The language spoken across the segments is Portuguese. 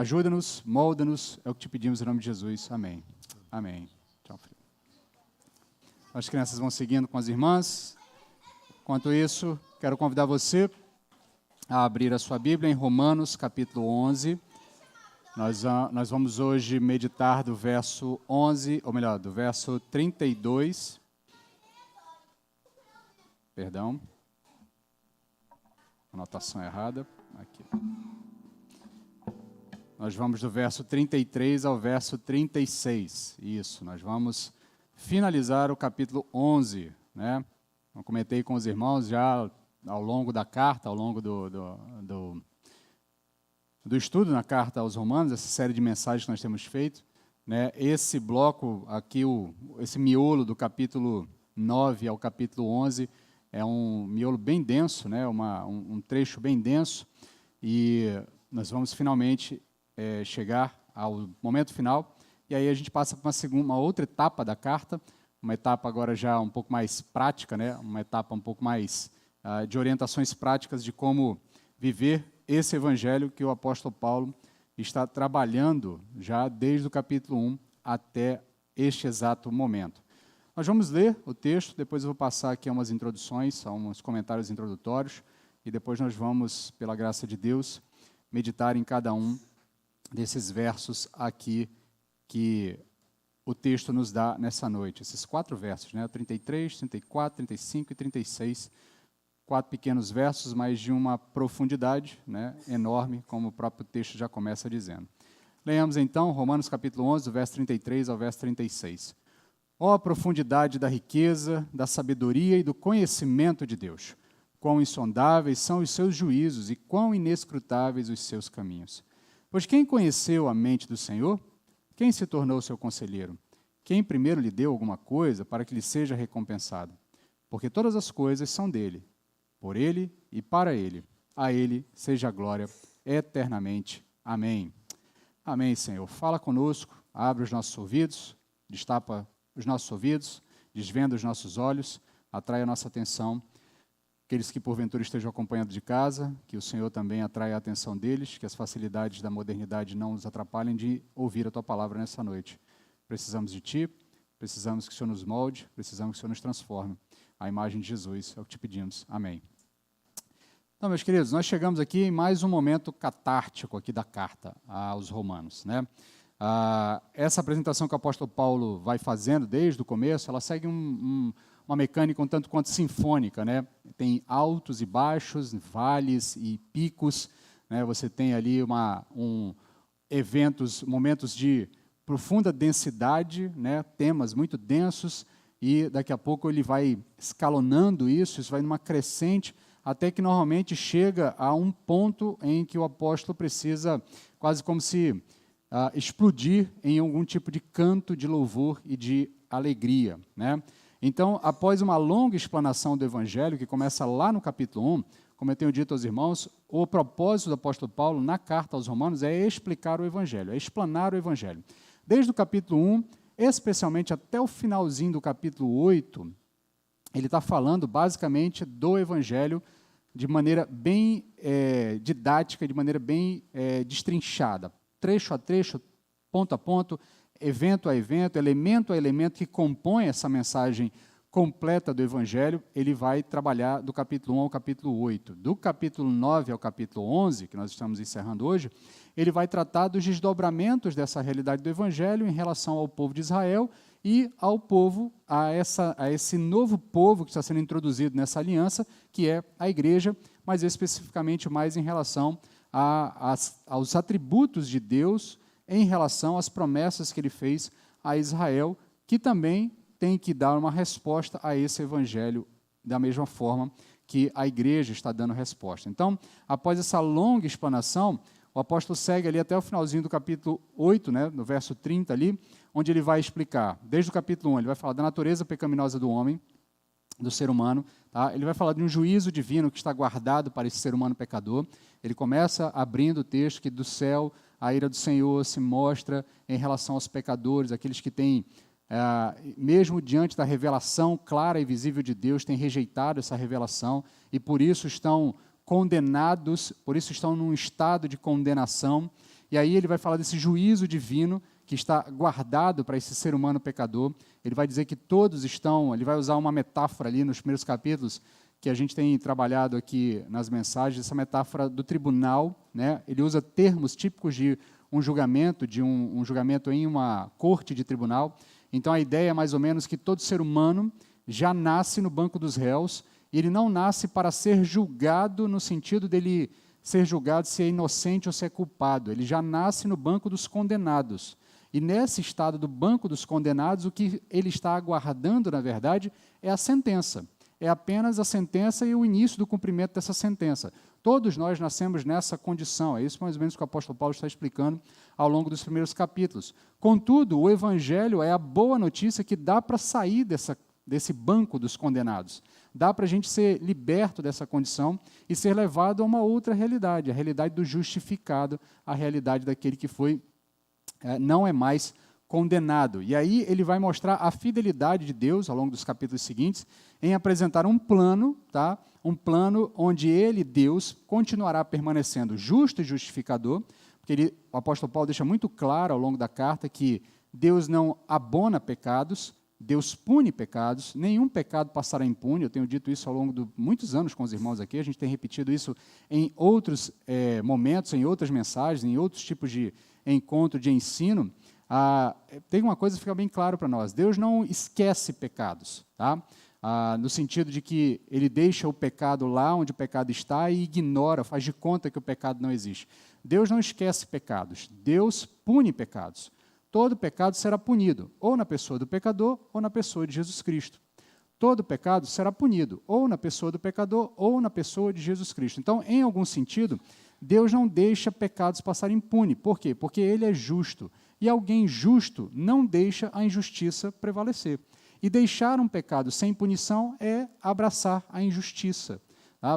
Ajuda-nos, molda-nos, é o que te pedimos em nome de Jesus. Amém. Amém. Tchau, filho. As crianças vão seguindo com as irmãs. Enquanto isso, quero convidar você a abrir a sua Bíblia em Romanos, capítulo 11. Nós vamos hoje meditar do verso 11, ou melhor, do verso 32. Perdão. Anotação errada. Aqui. Nós vamos do verso 33 ao verso 36. Isso, nós vamos finalizar o capítulo 11, né? Eu comentei com os irmãos já ao longo da carta, ao longo do estudo na carta aos Romanos, essa série de mensagens que nós temos feito, né? Esse bloco aqui, esse miolo do capítulo 9 ao capítulo 11, é um miolo bem denso, né? Um trecho bem denso, e nós vamos finalmente chegar ao momento final, e aí a gente passa para uma outra etapa da carta, uma etapa agora já um pouco mais prática, né? Uma etapa um pouco mais de orientações práticas de como viver esse evangelho que o apóstolo Paulo está trabalhando já desde o capítulo 1 até este exato momento. Nós vamos ler o texto, depois eu vou passar aqui umas introduções, uns comentários introdutórios, e depois nós vamos, pela graça de Deus, meditar em cada um desses versos aqui que o texto nos dá nessa noite. Esses 4 versos, né? 33, 34, 35 e 36. 4 pequenos versos, mas de uma profundidade, né, enorme, como o próprio texto já começa dizendo. Leiamos então Romanos capítulo 11, do verso 33 ao verso 36. Ó profundidade da riqueza, da sabedoria e do conhecimento de Deus! Quão insondáveis são os seus juízos e quão inescrutáveis os seus caminhos! Pois quem conheceu a mente do Senhor? Quem se tornou seu conselheiro? Quem primeiro lhe deu alguma coisa para que lhe seja recompensado? Porque todas as coisas são dele, por ele e para ele. A ele seja a glória eternamente. Amém. Amém, Senhor. Fala conosco, abre os nossos ouvidos, destapa os nossos ouvidos, desvenda os nossos olhos, atrai a nossa atenção. Aqueles que porventura estejam acompanhando de casa, que o Senhor também atraia a atenção deles, que as facilidades da modernidade não nos atrapalhem de ouvir a Tua palavra nessa noite. Precisamos de Ti, precisamos que o Senhor nos molde, precisamos que o Senhor nos transforme. A imagem de Jesus é o que te pedimos. Amém. Então, meus queridos, nós chegamos aqui em mais um momento catártico aqui da carta aos Romanos, né? Essa apresentação que o apóstolo Paulo vai fazendo desde o começo, ela segue uma mecânica um tanto quanto sinfônica, né? Tem altos e baixos, vales e picos, né? Você tem ali momentos de profunda densidade, né? Temas muito densos, e daqui a pouco ele vai escalonando isso vai numa crescente, até que normalmente chega a um ponto em que o apóstolo precisa, quase como se explodir em algum tipo de canto de louvor e de alegria, né? Então, após uma longa explanação do Evangelho, que começa lá no capítulo 1, como eu tenho dito aos irmãos, o propósito do apóstolo Paulo na carta aos Romanos é explicar o Evangelho, é explanar o Evangelho. Desde o capítulo 1, especialmente até o finalzinho do capítulo 8, ele está falando basicamente do Evangelho de maneira bem didática, de maneira bem destrinchada, trecho a trecho, ponto a ponto, evento a evento, elemento a elemento que compõe essa mensagem completa do Evangelho. Ele vai trabalhar do capítulo 1 ao capítulo 8. Do capítulo 9 ao capítulo 11, que nós estamos encerrando hoje, ele vai tratar dos desdobramentos dessa realidade do Evangelho em relação ao povo de Israel e ao povo, a esse novo povo que está sendo introduzido nessa aliança, que é a igreja, mas especificamente mais em relação aos atributos de Deus em relação às promessas que ele fez a Israel, que também tem que dar uma resposta a esse evangelho da mesma forma que a igreja está dando resposta. Então, após essa longa explanação, o apóstolo segue ali até o finalzinho do capítulo 8, né, no verso 30 ali, onde ele vai explicar, desde o capítulo 1, ele vai falar da natureza pecaminosa do homem, do ser humano, tá? Ele vai falar de um juízo divino que está guardado para esse ser humano pecador. Ele começa abrindo o texto que do céu a ira do Senhor se mostra em relação aos pecadores, aqueles que têm, mesmo diante da revelação clara e visível de Deus, têm rejeitado essa revelação e por isso estão condenados, por isso estão num estado de condenação. e aí ele vai falar desse juízo divino que está guardado para esse ser humano pecador. Ele vai dizer que todos estão, ele vai usar uma metáfora ali nos primeiros capítulos, que a gente tem trabalhado aqui nas mensagens, essa metáfora do tribunal, né? Ele usa termos típicos de um julgamento, um julgamento em uma corte de tribunal. Então, a ideia é mais ou menos que todo ser humano já nasce no banco dos réus, e ele não nasce para ser julgado no sentido dele ser julgado se é inocente ou se é culpado. Ele já nasce no banco dos condenados. E nesse estado do banco dos condenados, o que ele está aguardando, na verdade, é a sentença. É apenas a sentença e o início do cumprimento dessa sentença. Todos nós nascemos nessa condição. É isso mais ou menos que o apóstolo Paulo está explicando ao longo dos primeiros capítulos. Contudo, o Evangelho é a boa notícia que dá para sair desse banco dos condenados. Dá para a gente ser liberto dessa condição e ser levado a uma outra realidade, a realidade do justificado, a realidade daquele que não é mais condenado. E aí ele vai mostrar a fidelidade de Deus, ao longo dos capítulos seguintes, em apresentar um plano, tá? Um plano onde ele, Deus, continuará permanecendo justo e justificador, porque o apóstolo Paulo deixa muito claro ao longo da carta que Deus não abona pecados, Deus pune pecados, nenhum pecado passará impune. Eu tenho dito isso ao longo de muitos anos com os irmãos aqui, a gente tem repetido isso em outros momentos, em outras mensagens, em outros tipos de encontro, de ensino. Tem uma coisa que fica bem claro para nós: Deus não esquece pecados, tá? No sentido de que ele deixa o pecado lá onde o pecado está e ignora, faz de conta que o pecado não existe. Deus não esquece pecados, Deus pune pecados. Todo pecado será punido, ou na pessoa do pecador, ou na pessoa de Jesus Cristo. Todo pecado será punido, ou na pessoa do pecador, ou na pessoa de Jesus Cristo. Então, em algum sentido, Deus não deixa pecados passarem impune. Por quê? Porque ele é justo. E alguém justo não deixa a injustiça prevalecer. E deixar um pecado sem punição é abraçar a injustiça.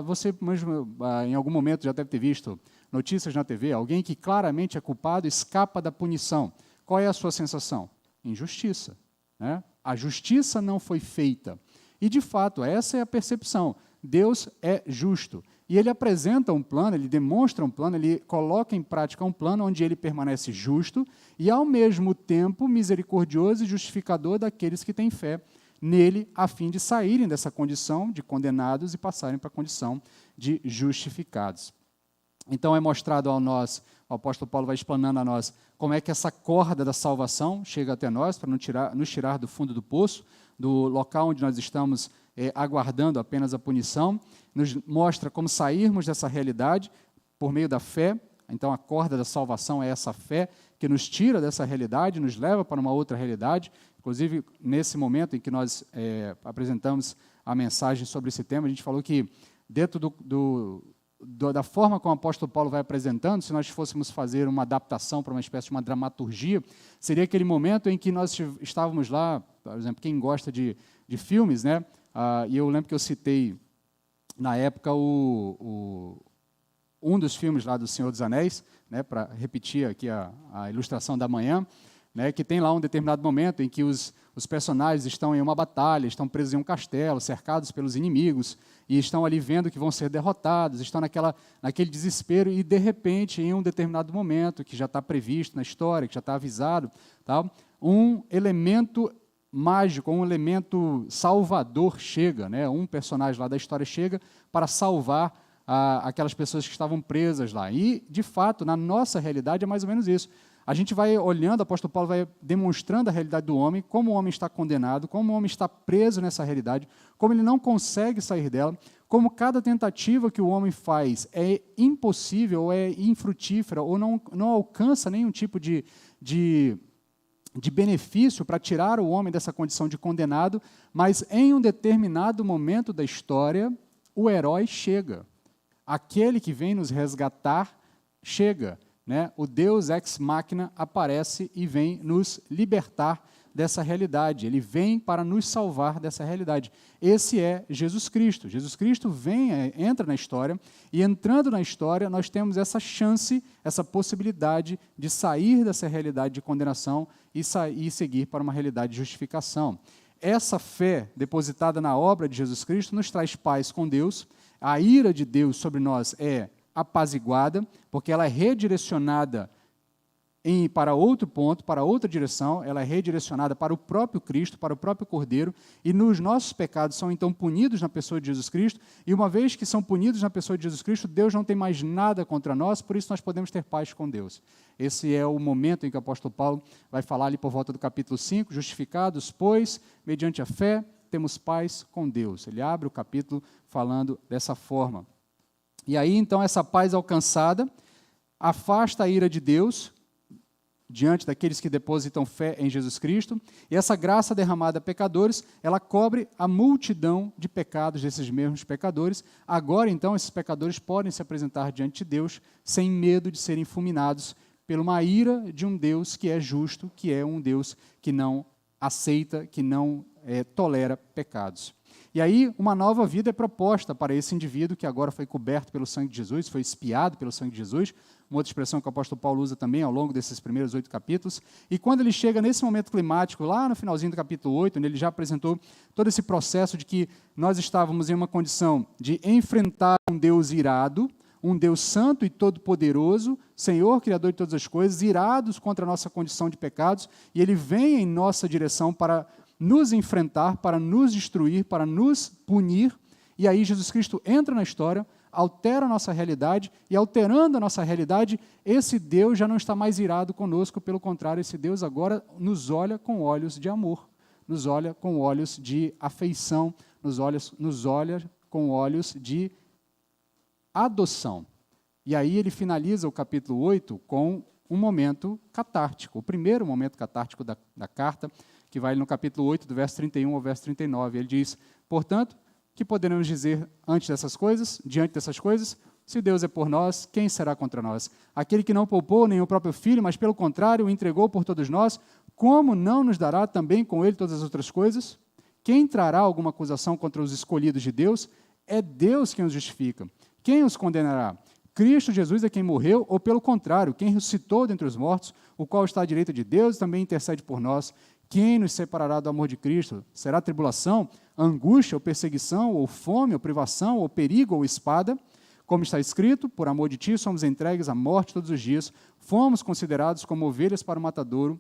Você mesmo, em algum momento, já deve ter visto notícias na TV, alguém que claramente é culpado escapa da punição. Qual é a sua sensação? Injustiça, né? A justiça não foi feita. E, de fato, essa é a percepção. Deus é justo. E ele apresenta um plano, ele demonstra um plano, ele coloca em prática um plano onde ele permanece justo e, ao mesmo tempo, misericordioso e justificador daqueles que têm fé nele, a fim de saírem dessa condição de condenados e passarem para a condição de justificados. Então, é mostrado a nós, o apóstolo Paulo vai explanando a nós como é que essa corda da salvação chega até nós, para nos tirar do fundo do poço, do local onde nós estamos aguardando apenas a punição, nos mostra como sairmos dessa realidade por meio da fé. Então, a corda da salvação é essa fé que nos tira dessa realidade, nos leva para uma outra realidade. Inclusive, nesse momento em que nós apresentamos a mensagem sobre esse tema, a gente falou que dentro da forma como o apóstolo Paulo vai apresentando, se nós fôssemos fazer uma adaptação para uma espécie de uma dramaturgia, seria aquele momento em que nós estávamos lá, por exemplo, quem gosta de filmes, né? E eu lembro que eu citei, na época, um dos filmes lá do Senhor dos Anéis, né, para repetir aqui a ilustração da manhã, né, que tem lá um determinado momento em que os personagens estão em uma batalha, estão presos em um castelo, cercados pelos inimigos, e estão ali vendo que vão ser derrotados, estão naquele desespero, e, de repente, em um determinado momento, que já está previsto na história, que já está avisado, tá, um elemento mágico, um elemento salvador chega, né, um personagem lá da história chega para salvar aquelas pessoas que estavam presas lá. E, de fato, na nossa realidade é mais ou menos isso. A gente vai olhando, o apóstolo Paulo vai demonstrando a realidade do homem, como o homem está condenado, como o homem está preso nessa realidade, como ele não consegue sair dela, como cada tentativa que o homem faz é impossível, ou é infrutífera, ou não alcança nenhum tipo de benefício para tirar o homem dessa condição de condenado, mas em um determinado momento da história, o herói chega. Aquele que vem nos resgatar chega. Né? O Deus ex machina aparece e vem nos libertar dessa realidade. Ele vem para nos salvar dessa realidade. Esse é Jesus Cristo. Jesus Cristo entra na história, e entrando na história, nós temos essa chance, essa possibilidade de sair dessa realidade de condenação e seguir para uma realidade de justificação. Essa fé depositada na obra de Jesus Cristo nos traz paz com Deus. A ira de Deus sobre nós é apaziguada, porque ela é redirecionada para outro ponto, para outra direção, ela é redirecionada para o próprio Cristo, para o próprio Cordeiro, e nos nossos pecados são então punidos na pessoa de Jesus Cristo, e uma vez que são punidos na pessoa de Jesus Cristo, Deus não tem mais nada contra nós, por isso nós podemos ter paz com Deus. Esse é o momento em que o apóstolo Paulo vai falar ali por volta do capítulo 5, justificados, pois, mediante a fé, temos paz com Deus. Ele abre o capítulo falando dessa forma. E aí, então, essa paz alcançada afasta a ira de Deus diante daqueles que depositam fé em Jesus Cristo, e essa graça derramada a pecadores, ela cobre a multidão de pecados desses mesmos pecadores. Agora, então, esses pecadores podem se apresentar diante de Deus sem medo de serem fulminados por uma ira de um Deus que é justo, que é um Deus que não aceita, que não tolera pecados. E aí, uma nova vida é proposta para esse indivíduo que agora foi coberto pelo sangue de Jesus, foi expiado pelo sangue de Jesus, uma outra expressão que o apóstolo Paulo usa também ao longo desses primeiros 8 capítulos. E quando ele chega nesse momento climático, lá no finalzinho do capítulo 8, onde ele já apresentou todo esse processo de que nós estávamos em uma condição de enfrentar um Deus irado, um Deus santo e todo-poderoso, Senhor, Criador de todas as coisas, irados contra a nossa condição de pecados, e Ele vem em nossa direção para nos enfrentar, para nos destruir, para nos punir, e aí Jesus Cristo entra na história, altera a nossa realidade, e alterando a nossa realidade, esse Deus já não está mais irado conosco, pelo contrário, esse Deus agora nos olha com olhos de amor, nos olha com olhos de afeição, nos olha com olhos de adoção. E aí ele finaliza o capítulo 8 com um momento catártico, o primeiro momento catártico da carta, que vai no capítulo 8, do verso 31 ao verso 39. Ele diz, portanto, que poderemos dizer diante dessas coisas? Se Deus é por nós, quem será contra nós? Aquele que não poupou nem o próprio Filho, mas pelo contrário o entregou por todos nós, como não nos dará também com ele todas as outras coisas? Quem trará alguma acusação contra os escolhidos de Deus? É Deus quem os justifica. Quem os condenará? Cristo Jesus é quem morreu, ou pelo contrário, quem ressuscitou dentre os mortos, o qual está à direita de Deus e também intercede por nós. Quem nos separará do amor de Cristo? Será tribulação, angústia, ou perseguição, ou fome, ou privação, ou perigo, ou espada? Como está escrito, por amor de ti somos entregues à morte todos os dias, fomos considerados como ovelhas para o matadouro,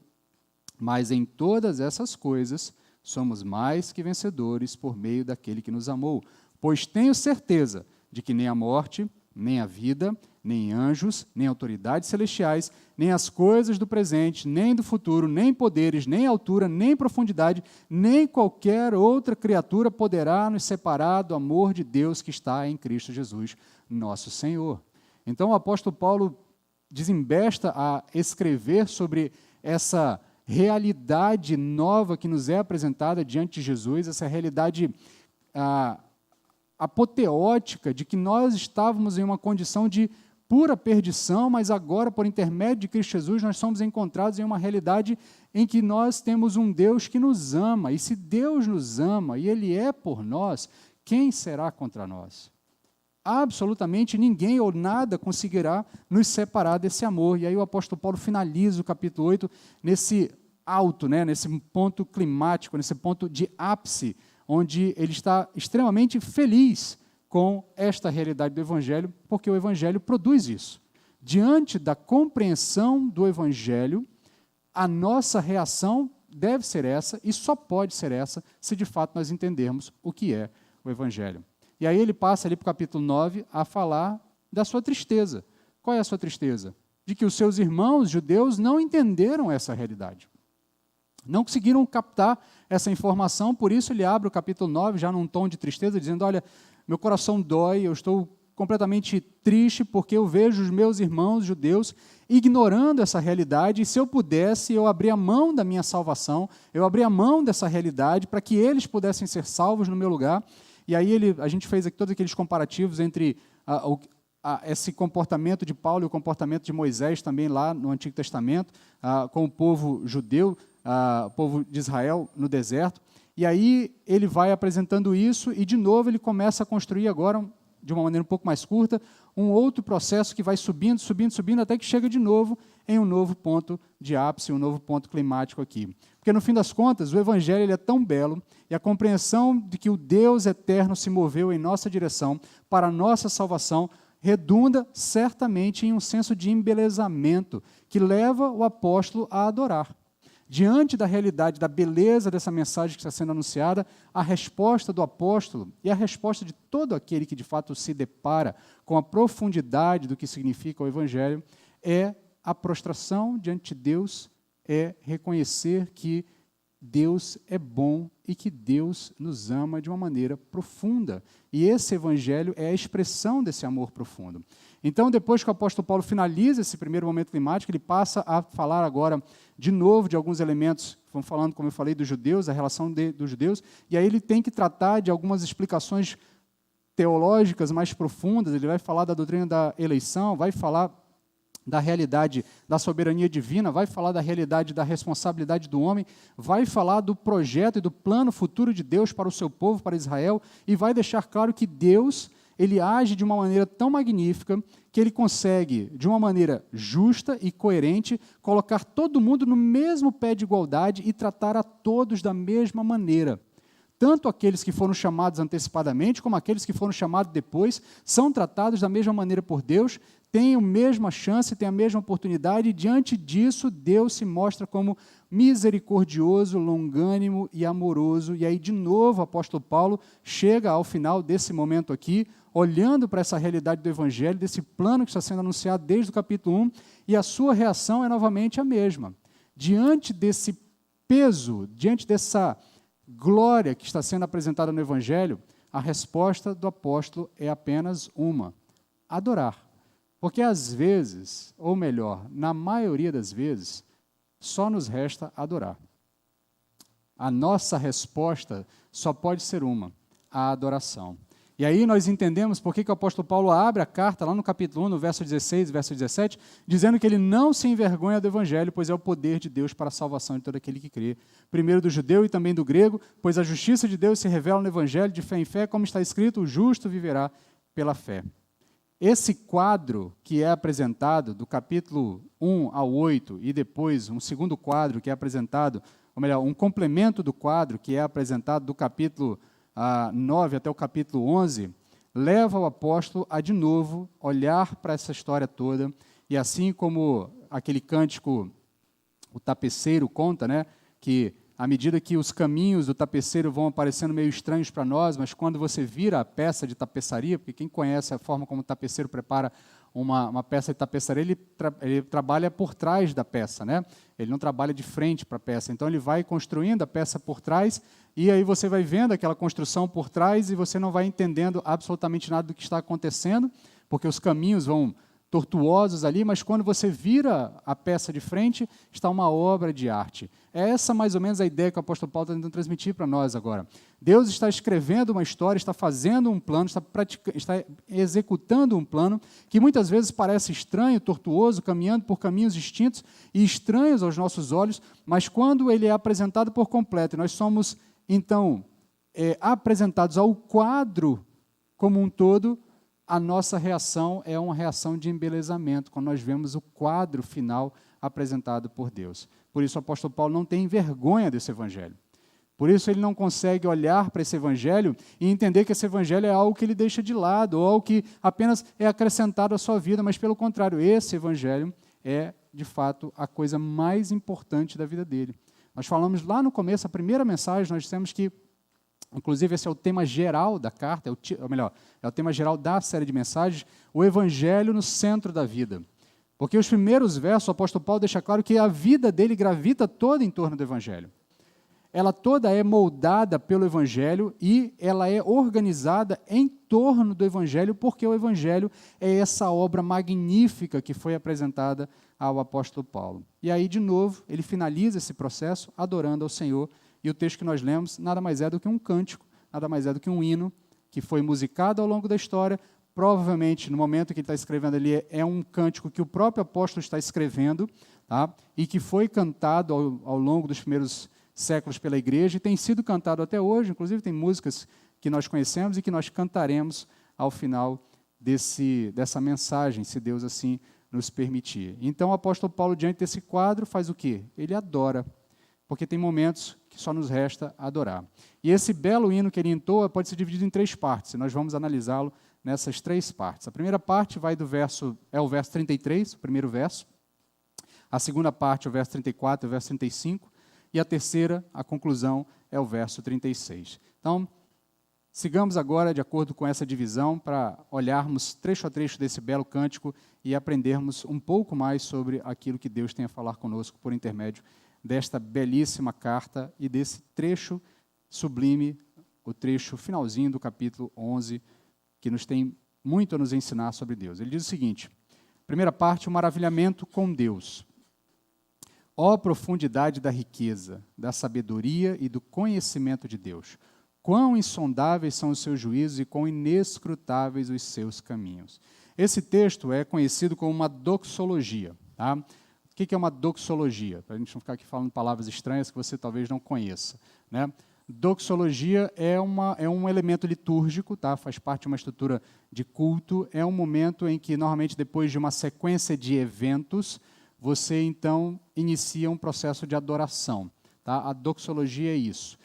mas em todas essas coisas somos mais que vencedores por meio daquele que nos amou. Pois tenho certeza de que nem a morte, nem a vida, nem anjos, nem autoridades celestiais, nem as coisas do presente, nem do futuro, nem poderes, nem altura, nem profundidade, nem qualquer outra criatura poderá nos separar do amor de Deus que está em Cristo Jesus, nosso Senhor. Então o apóstolo Paulo desembesta a escrever sobre essa realidade nova que nos é apresentada diante de Jesus, essa realidade apoteótica de que nós estávamos em uma condição de pura perdição, mas agora, por intermédio de Cristo Jesus, nós somos encontrados em uma realidade em que nós temos um Deus que nos ama, e se Deus nos ama e Ele é por nós, quem será contra nós? Absolutamente ninguém ou nada conseguirá nos separar desse amor. E aí o apóstolo Paulo finaliza o capítulo 8 nesse alto, nesse ponto climático, nesse ponto de ápice, onde ele está extremamente feliz com esta realidade do Evangelho, porque o Evangelho produz isso. Diante da compreensão do Evangelho, a nossa reação deve ser essa, e só pode ser essa, se de fato nós entendermos o que é o Evangelho. E aí ele passa ali para o capítulo 9 a falar da sua tristeza. Qual é a sua tristeza? De que os seus irmãos judeus não entenderam essa realidade. Não conseguiram captar essa informação, por isso ele abre o capítulo 9 já num tom de tristeza, dizendo, olha, meu coração dói, eu estou completamente triste porque eu vejo os meus irmãos judeus ignorando essa realidade, e se eu pudesse, eu abria mão da minha salvação, eu abria mão dessa realidade para que eles pudessem ser salvos no meu lugar. E aí a gente fez aqui todos aqueles comparativos entre esse comportamento de Paulo e o comportamento de Moisés também lá no Antigo Testamento, com o povo judeu, o povo de Israel no deserto. E aí ele vai apresentando isso e, de novo, ele começa a construir agora, de uma maneira um pouco mais curta, um outro processo que vai subindo, subindo, subindo, até que chega de novo em um novo ponto de ápice, um novo ponto climático aqui. Porque, no fim das contas, o Evangelho ele é tão belo, e a compreensão de que o Deus eterno se moveu em nossa direção para a nossa salvação redunda certamente em um senso de embelezamento que leva o apóstolo a adorar. Diante da realidade, da beleza dessa mensagem que está sendo anunciada, a resposta do apóstolo e a resposta de todo aquele que de fato se depara com a profundidade do que significa o Evangelho é a prostração diante de Deus, é reconhecer que Deus é bom e que Deus nos ama de uma maneira profunda. E esse Evangelho é a expressão desse amor profundo. Então, depois que o apóstolo Paulo finaliza esse primeiro momento climático, ele passa a falar agora de novo de alguns elementos, vamos falando, como eu falei, dos judeus, a relação dos judeus, e aí ele tem que tratar de algumas explicações teológicas mais profundas, ele vai falar da doutrina da eleição, vai falar da realidade da soberania divina, vai falar da realidade da responsabilidade do homem, vai falar do projeto e do plano futuro de Deus para o seu povo, para Israel, e vai deixar claro que Deus, ele age de uma maneira tão magnífica que ele consegue, de uma maneira justa e coerente, colocar todo mundo no mesmo pé de igualdade e tratar a todos da mesma maneira. Tanto aqueles que foram chamados antecipadamente, como aqueles que foram chamados depois, são tratados da mesma maneira por Deus, têm a mesma chance, têm a mesma oportunidade, e diante disso, Deus se mostra como misericordioso, longânimo e amoroso. E aí, de novo, o apóstolo Paulo chega ao final desse momento aqui, olhando para essa realidade do Evangelho, desse plano que está sendo anunciado desde o capítulo 1, e a sua reação é novamente a mesma. Diante desse peso, diante dessa glória que está sendo apresentada no Evangelho, a resposta do apóstolo é apenas uma: adorar. Porque às vezes, ou melhor, na maioria das vezes, só nos resta adorar. A nossa resposta só pode ser uma: a adoração. E aí nós entendemos por que o apóstolo Paulo abre a carta, lá no capítulo 1, no verso 16 e verso 17, dizendo que ele não se envergonha do Evangelho, pois é o poder de Deus para a salvação de todo aquele que crê. Primeiro do judeu e também do grego, pois a justiça de Deus se revela no Evangelho de fé em fé, como está escrito: o justo viverá pela fé. Esse quadro que é apresentado, do capítulo 1 ao 8, e depois um segundo quadro que é apresentado, ou melhor, um complemento do quadro que é apresentado do capítulo 9 até o capítulo 11, leva o apóstolo a, de novo, olhar para essa história toda, e assim como aquele cântico, o tapeceiro conta, né, que à medida que os caminhos do tapeceiro vão aparecendo meio estranhos para nós, mas quando você vira a peça de tapeçaria, porque quem conhece a forma como o tapeceiro prepara uma peça de tapeçaria, ele trabalha por trás da peça, né? Ele não trabalha de frente para a peça. Então, ele vai construindo a peça por trás, e aí você vai vendo aquela construção por trás e você não vai entendendo absolutamente nada do que está acontecendo, porque os caminhos vão tortuosos ali, mas quando você vira a peça de frente, está uma obra de arte. É essa mais ou menos a ideia que o apóstolo Paulo está tentando transmitir para nós agora. Deus está escrevendo uma história, está fazendo um plano, está executando um plano que muitas vezes parece estranho, tortuoso, caminhando por caminhos distintos e estranhos aos nossos olhos, mas quando ele é apresentado por completo, e nós somos, então, apresentados ao quadro como um todo, a nossa reação é uma reação de embelezamento, quando nós vemos o quadro final apresentado por Deus. Por isso o apóstolo Paulo não tem vergonha desse Evangelho. Por isso ele não consegue olhar para esse Evangelho e entender que esse Evangelho é algo que ele deixa de lado, ou algo que apenas é acrescentado à sua vida, mas pelo contrário, esse Evangelho é, de fato, a coisa mais importante da vida dele. Nós falamos lá no começo, a primeira mensagem, nós dissemos que, inclusive, esse é o tema geral da carta, é o tema geral da série de mensagens, o Evangelho no centro da vida. Porque os primeiros versos, o apóstolo Paulo deixa claro que a vida dele gravita toda em torno do Evangelho. Ela toda é moldada pelo Evangelho e ela é organizada em torno do Evangelho, porque o Evangelho é essa obra magnífica que foi apresentada ao apóstolo Paulo. E aí, de novo, ele finaliza esse processo adorando ao Senhor. E o texto que nós lemos nada mais é do que um cântico, nada mais é do que um hino que foi musicado ao longo da história. Provavelmente, no momento que ele está escrevendo ali, é um cântico que o próprio apóstolo está escrevendo, tá? E que foi cantado ao longo dos primeiros séculos pela igreja e tem sido cantado até hoje. Inclusive, tem músicas que nós conhecemos e que nós cantaremos ao final dessa mensagem, se Deus assim nos permitir. Então, o apóstolo Paulo, diante desse quadro, faz o quê? Ele adora, porque tem momentos que só nos resta adorar. E esse belo hino que ele entoa pode ser dividido em 3 partes, e nós vamos analisá-lo nessas três partes. A primeira parte vai é o verso 33, o primeiro verso. A segunda parte é o verso 34 e o verso 35. E a terceira, a conclusão, é o verso 36. Então, sigamos agora de acordo com essa divisão para olharmos trecho a trecho desse belo cântico e aprendermos um pouco mais sobre aquilo que Deus tem a falar conosco por intermédio desta belíssima carta e desse trecho sublime, o trecho finalzinho do capítulo 11, que nos tem muito a nos ensinar sobre Deus. Ele diz o seguinte, primeira parte, o maravilhamento com Deus. Ó profundidade da riqueza, da sabedoria e do conhecimento de Deus! Quão insondáveis são os seus juízos e quão inescrutáveis os seus caminhos. Esse texto é conhecido como uma doxologia. Tá? O que é uma doxologia? Para a gente não ficar aqui falando palavras estranhas que você talvez não conheça. Né? Doxologia é um elemento litúrgico, tá? Faz parte de uma estrutura de culto. É um momento em que, normalmente, depois de uma sequência de eventos, você, então, inicia um processo de adoração. Tá? A doxologia é isso.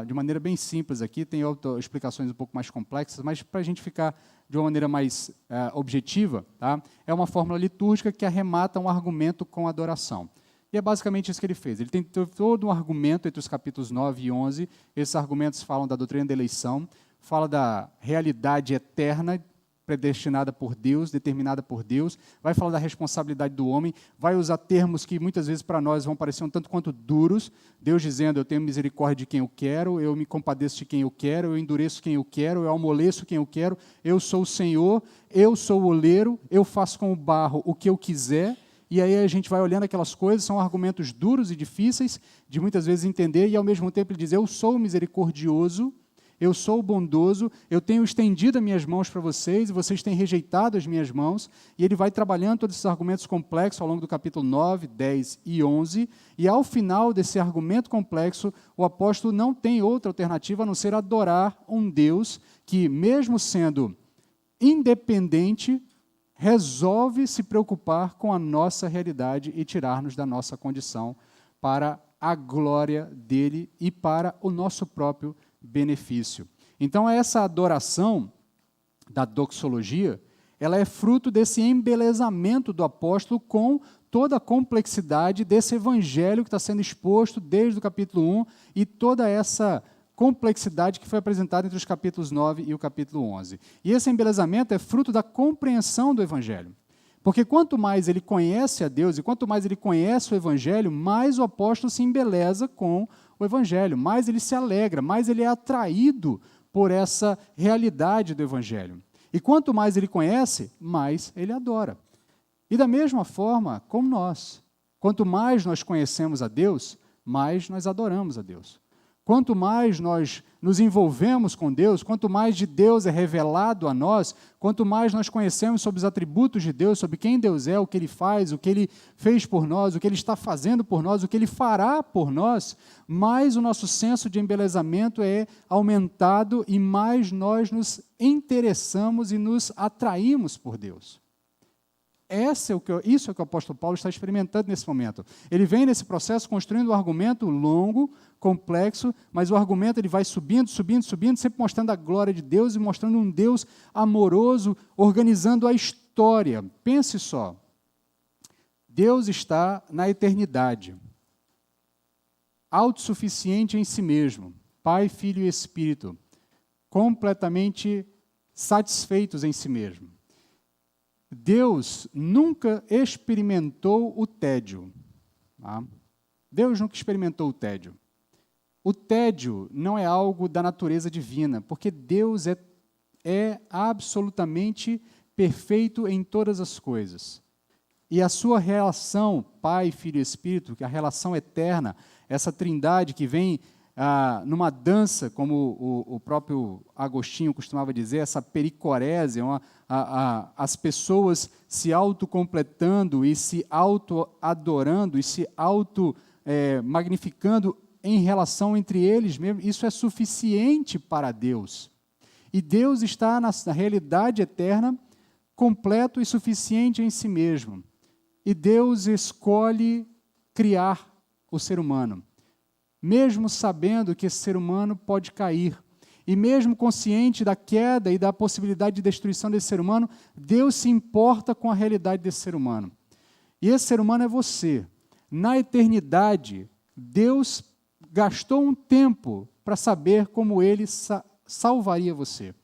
De maneira bem simples aqui, tem outras explicações um pouco mais complexas, mas para a gente ficar de uma maneira mais objetiva, tá? É uma fórmula litúrgica que arremata um argumento com adoração. E é basicamente isso que ele fez. Ele tem todo um argumento entre os capítulos 9 e 11. Esses argumentos falam da doutrina da eleição, fala da realidade eterna, predestinada por Deus, determinada por Deus, vai falar da responsabilidade do homem, vai usar termos que muitas vezes para nós vão parecer um tanto quanto duros, Deus dizendo, eu tenho misericórdia de quem eu quero, eu me compadeço de quem eu quero, eu endureço quem eu quero, eu amoleço quem eu quero, eu sou o Senhor, eu sou o oleiro, eu faço com o barro o que eu quiser, e aí a gente vai olhando aquelas coisas, são argumentos duros e difíceis de muitas vezes entender, e ao mesmo tempo ele diz, eu sou misericordioso, eu sou bondoso, eu tenho estendido as minhas mãos para vocês, e vocês têm rejeitado as minhas mãos, e ele vai trabalhando todos esses argumentos complexos ao longo do capítulo 9, 10 e 11, e ao final desse argumento complexo, o apóstolo não tem outra alternativa a não ser adorar um Deus que, mesmo sendo independente, resolve se preocupar com a nossa realidade e tirar-nos da nossa condição para a glória dele e para o nosso próprio benefício. Então, essa adoração da doxologia, ela é fruto desse embelezamento do apóstolo com toda a complexidade desse evangelho que está sendo exposto desde o capítulo 1 e toda essa complexidade que foi apresentada entre os capítulos 9 e o capítulo 11. E esse embelezamento é fruto da compreensão do evangelho. Porque quanto mais ele conhece a Deus e quanto mais ele conhece o evangelho, mais o apóstolo se embeleza com o evangelho, mais ele se alegra, mais ele é atraído por essa realidade do evangelho. E quanto mais ele conhece, mais ele adora. E da mesma forma, como nós, quanto mais nós conhecemos a Deus, mais nós adoramos a Deus. Quanto mais nós nos envolvemos com Deus, quanto mais de Deus é revelado a nós, quanto mais nós conhecemos sobre os atributos de Deus, sobre quem Deus é, o que Ele faz, o que Ele fez por nós, o que Ele está fazendo por nós, o que Ele fará por nós, mais o nosso senso de embelezamento é aumentado e mais nós nos interessamos e nos atraímos por Deus. Isso é o que o apóstolo Paulo está experimentando nesse momento. Ele vem nesse processo construindo um argumento longo, complexo, mas o argumento ele vai subindo, subindo, subindo, sempre mostrando a glória de Deus e mostrando um Deus amoroso, organizando a história. Pense só, Deus está na eternidade, autossuficiente em si mesmo, Pai, Filho e Espírito, completamente satisfeitos em si mesmo. Deus nunca experimentou o tédio. Tá? Deus nunca experimentou o tédio. O tédio não é algo da natureza divina, porque Deus é absolutamente perfeito em todas as coisas. E a sua relação, Pai, Filho e Espírito, que é a relação eterna, essa trindade que vem numa dança, como o próprio Agostinho costumava dizer, essa pericorese, as pessoas se autocompletando e se auto-adorando e se auto-magnificando em relação entre eles mesmos, isso é suficiente para Deus. E Deus está na realidade eterna, completo e suficiente em si mesmo. E Deus escolhe criar o ser humano, mesmo sabendo que esse ser humano pode cair. E mesmo consciente da queda e da possibilidade de destruição desse ser humano, Deus se importa com a realidade desse ser humano. E esse ser humano é você. Na eternidade, Deus gastou um tempo para saber como Ele salvaria você.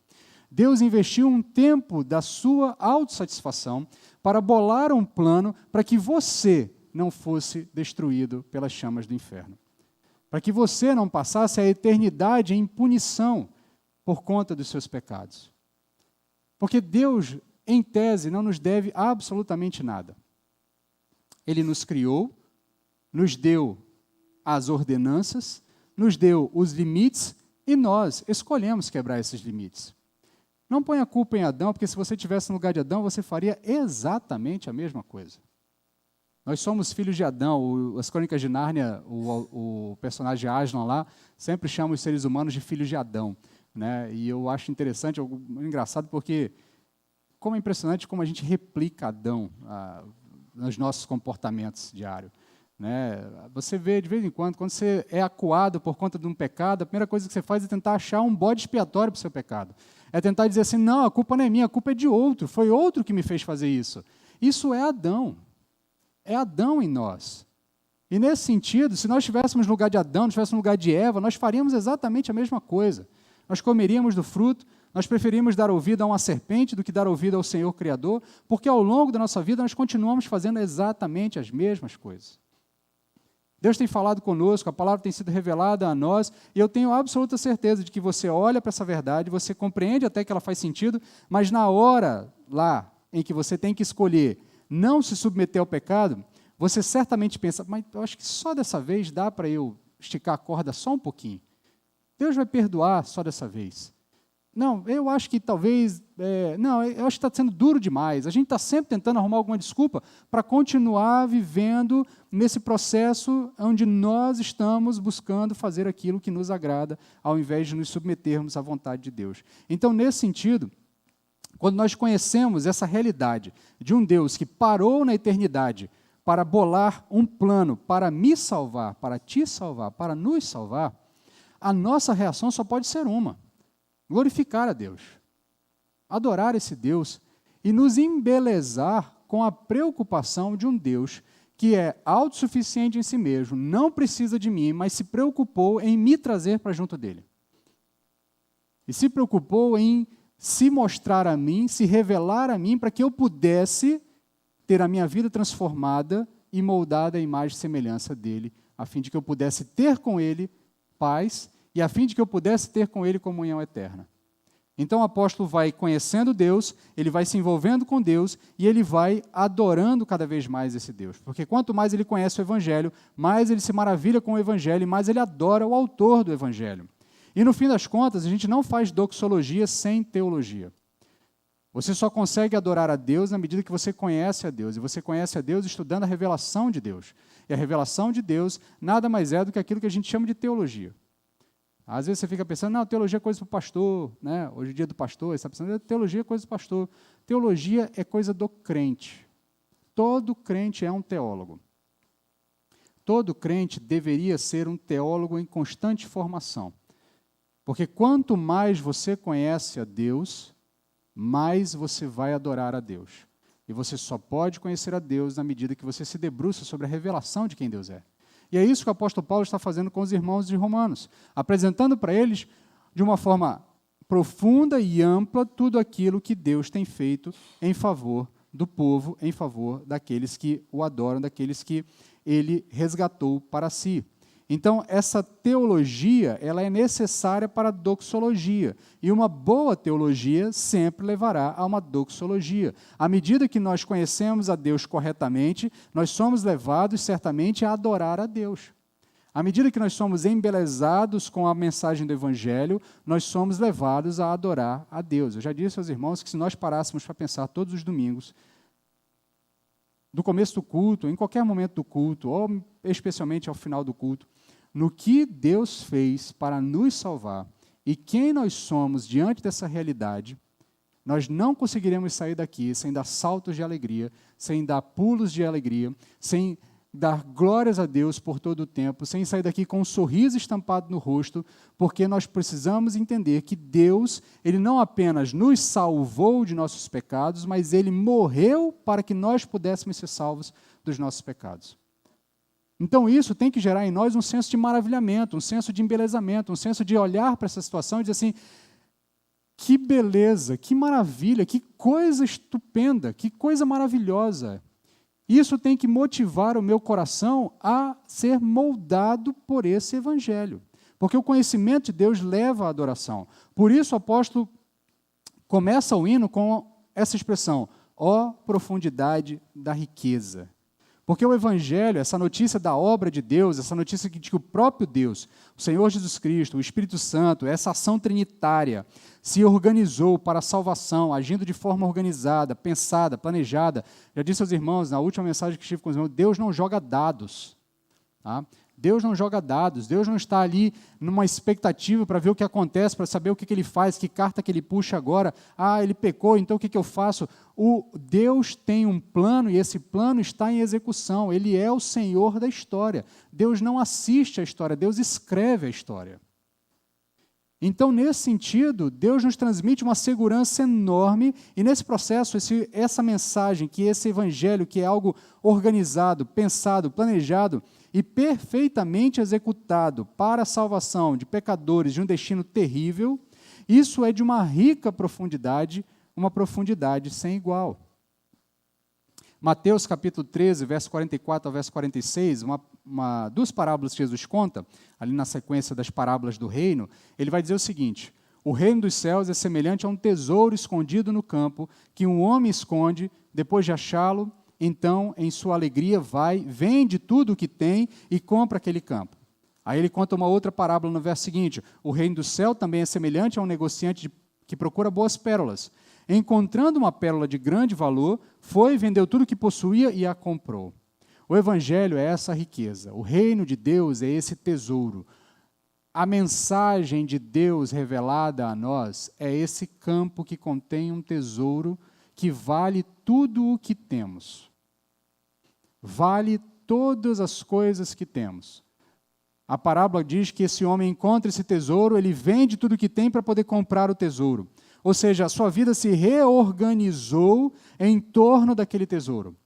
Deus investiu um tempo da sua autossatisfação para bolar um plano para que você não fosse destruído pelas chamas do inferno. Para que você não passasse a eternidade em punição por conta dos seus pecados. Porque Deus, em tese, não nos deve absolutamente nada. Ele nos criou, nos deu as ordenanças, nos deu os limites e nós escolhemos quebrar esses limites. Não ponha a culpa em Adão, porque se você estivesse no lugar de Adão, você faria exatamente a mesma coisa. Nós somos filhos de Adão. As Crônicas de Nárnia, o personagem Aslan lá, sempre chama os seres humanos de filhos de Adão. Né? E eu acho interessante, engraçado, porque como é impressionante como a gente replica Adão nos nossos comportamentos diários. Né? Você vê, de vez em quando você é acuado por conta de um pecado, a primeira coisa que você faz é tentar achar um bode expiatório para o seu pecado. É tentar dizer assim, não, a culpa não é minha, a culpa é de outro, foi outro que me fez fazer isso. Isso é Adão. É Adão em nós. E nesse sentido, se nós estivéssemos no lugar de Adão, estivéssemos no lugar de Eva, nós faríamos exatamente a mesma coisa. Nós comeríamos do fruto, nós preferimos dar ouvido a uma serpente do que dar ouvido ao Senhor Criador, porque ao longo da nossa vida nós continuamos fazendo exatamente as mesmas coisas. Deus tem falado conosco, a palavra tem sido revelada a nós, e eu tenho absoluta certeza de que você olha para essa verdade, você compreende até que ela faz sentido, mas na hora lá em que você tem que escolher não se submeter ao pecado, você certamente pensa, mas eu acho que só dessa vez dá para eu esticar a corda só um pouquinho. Deus vai perdoar só dessa vez. Não, eu acho que talvez, eu acho que está sendo duro demais. A gente está sempre tentando arrumar alguma desculpa para continuar vivendo nesse processo onde nós estamos buscando fazer aquilo que nos agrada, ao invés de nos submetermos à vontade de Deus. Então, nesse sentido, quando nós conhecemos essa realidade de um Deus que parou na eternidade para bolar um plano para me salvar, para te salvar, para nos salvar, a nossa reação só pode ser uma: glorificar a Deus, adorar esse Deus e nos embelezar com a preocupação de um Deus que é autossuficiente em si mesmo, não precisa de mim, mas se preocupou em me trazer para junto dele. E se preocupou em se mostrar a mim, se revelar a mim, para que eu pudesse ter a minha vida transformada e moldada à imagem e semelhança dele, a fim de que eu pudesse ter com ele paz e a fim de que eu pudesse ter com ele comunhão eterna. Então o apóstolo vai conhecendo Deus, ele vai se envolvendo com Deus e ele vai adorando cada vez mais esse Deus. Porque quanto mais ele conhece o Evangelho, mais ele se maravilha com o Evangelho e mais ele adora o autor do Evangelho. E no fim das contas, a gente não faz doxologia sem teologia. Você só consegue adorar a Deus na medida que você conhece a Deus. E você conhece a Deus estudando a revelação de Deus. E a revelação de Deus nada mais é do que aquilo que a gente chama de teologia. Às vezes você fica pensando, não, teologia é coisa do pastor, né? Hoje é dia do pastor, você está pensando, teologia é coisa do pastor. Teologia é coisa do crente. Todo crente é um teólogo. Todo crente deveria ser um teólogo em constante formação. Porque quanto mais você conhece a Deus, mais você vai adorar a Deus. E você só pode conhecer a Deus na medida que você se debruça sobre a revelação de quem Deus é. E é isso que o apóstolo Paulo está fazendo com os irmãos de Romanos, apresentando para eles, de uma forma profunda e ampla, tudo aquilo que Deus tem feito em favor do povo, em favor daqueles que o adoram, daqueles que ele resgatou para si. Então, essa teologia, ela é necessária para a doxologia. E uma boa teologia sempre levará a uma doxologia. À medida que nós conhecemos a Deus corretamente, nós somos levados, certamente, a adorar a Deus. À medida que nós somos embelezados com a mensagem do Evangelho, nós somos levados a adorar a Deus. Eu já disse aos irmãos que se nós parássemos para pensar todos os domingos, do começo do culto, em qualquer momento do culto, ou especialmente ao final do culto, no que Deus fez para nos salvar e quem nós somos diante dessa realidade, nós não conseguiremos sair daqui sem dar saltos de alegria, sem dar pulos de alegria, sem dar glórias a Deus por todo o tempo, sem sair daqui com um sorriso estampado no rosto, porque nós precisamos entender que Deus, Ele não apenas nos salvou de nossos pecados, mas Ele morreu para que nós pudéssemos ser salvos dos nossos pecados. Então isso tem que gerar em nós um senso de maravilhamento, um senso de embelezamento, um senso de olhar para essa situação e dizer assim, que beleza, que maravilha, que coisa estupenda, que coisa maravilhosa. Isso tem que motivar o meu coração a ser moldado por esse evangelho. Porque o conhecimento de Deus leva à adoração. Por isso o apóstolo começa o hino com essa expressão, ó profundidade da riqueza. Porque o evangelho, essa notícia da obra de Deus, essa notícia de que o próprio Deus, o Senhor Jesus Cristo, o Espírito Santo, essa ação trinitária, se organizou para a salvação, agindo de forma organizada, pensada, planejada. Já disse aos irmãos, na última mensagem que estive com os irmãos, Deus não joga dados. Tá? Deus não joga dados, Deus não está ali numa expectativa para ver o que acontece, para saber o que Ele faz, que carta que Ele puxa agora. Ah, ele pecou, então o que eu faço? Deus tem um plano e esse plano está em execução. Ele é o Senhor da história. Deus não assiste à história, Deus escreve a história. Então, nesse sentido, Deus nos transmite uma segurança enorme e nesse processo, essa mensagem, que esse evangelho, que é algo organizado, pensado, planejado e perfeitamente executado para a salvação de pecadores de um destino terrível, isso é de uma rica profundidade, uma profundidade sem igual. Mateus capítulo 13, verso 44 ao verso 46, duas parábolas que Jesus conta, ali na sequência das parábolas do reino, ele vai dizer o seguinte, o reino dos céus é semelhante a um tesouro escondido no campo, que um homem esconde, depois de achá-lo, então, em sua alegria, vende tudo o que tem e compra aquele campo. Aí ele conta uma outra parábola no verso seguinte, o reino do céu também é semelhante a um negociante que procura boas pérolas. Encontrando uma pérola de grande valor, vendeu tudo o que possuía e a comprou. O evangelho é essa riqueza, o reino de Deus é esse tesouro. A mensagem de Deus revelada a nós é esse campo que contém um tesouro que vale tudo o que temos. Vale todas as coisas que temos. A parábola diz que esse homem encontra esse tesouro, ele vende tudo o que tem para poder comprar o tesouro. Ou seja, a sua vida se reorganizou em torno daquele tesouro.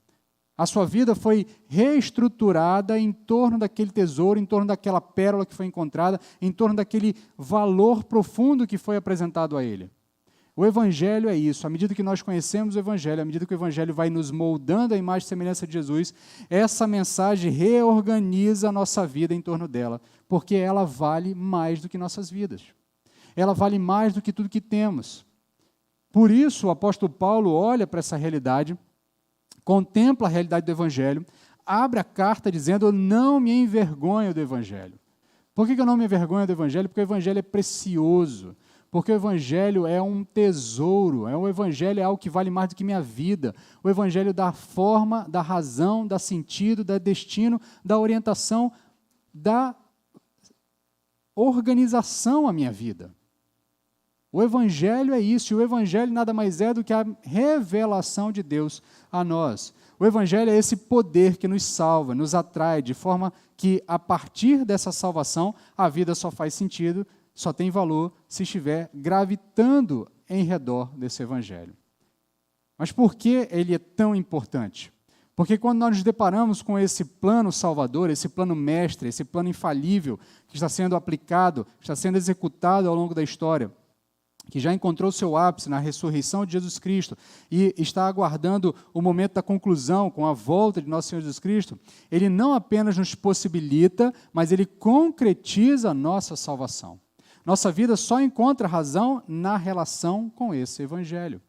A sua vida foi reestruturada em torno daquele tesouro, em torno daquela pérola que foi encontrada, em torno daquele valor profundo que foi apresentado a ele. O Evangelho é isso. À medida que nós conhecemos o Evangelho, à medida que o Evangelho vai nos moldando a imagem e semelhança de Jesus, essa mensagem reorganiza a nossa vida em torno dela, porque ela vale mais do que nossas vidas. Ela vale mais do que tudo que temos. Por isso, o apóstolo Paulo olha para essa realidade, contempla a realidade do Evangelho, abre a carta dizendo, eu não me envergonho do Evangelho. Por que eu não me envergonho do Evangelho? Porque o Evangelho é precioso, porque o Evangelho é um tesouro, o Evangelho é algo que vale mais do que minha vida. O Evangelho dá forma, dá razão, dá sentido, dá destino, dá orientação, dá organização à minha vida. O Evangelho é isso, e o Evangelho nada mais é do que a revelação de Deus a nós. O Evangelho é esse poder que nos salva, nos atrai, de forma que, a partir dessa salvação, a vida só faz sentido, só tem valor, se estiver gravitando em redor desse Evangelho. Mas por que ele é tão importante? Porque quando nós nos deparamos com esse plano salvador, esse plano mestre, esse plano infalível, que está sendo aplicado, está sendo executado ao longo da história, que já encontrou seu ápice na ressurreição de Jesus Cristo e está aguardando o momento da conclusão com a volta de nosso Senhor Jesus Cristo, ele não apenas nos possibilita, mas ele concretiza a nossa salvação. Nossa vida só encontra razão na relação com esse Evangelho.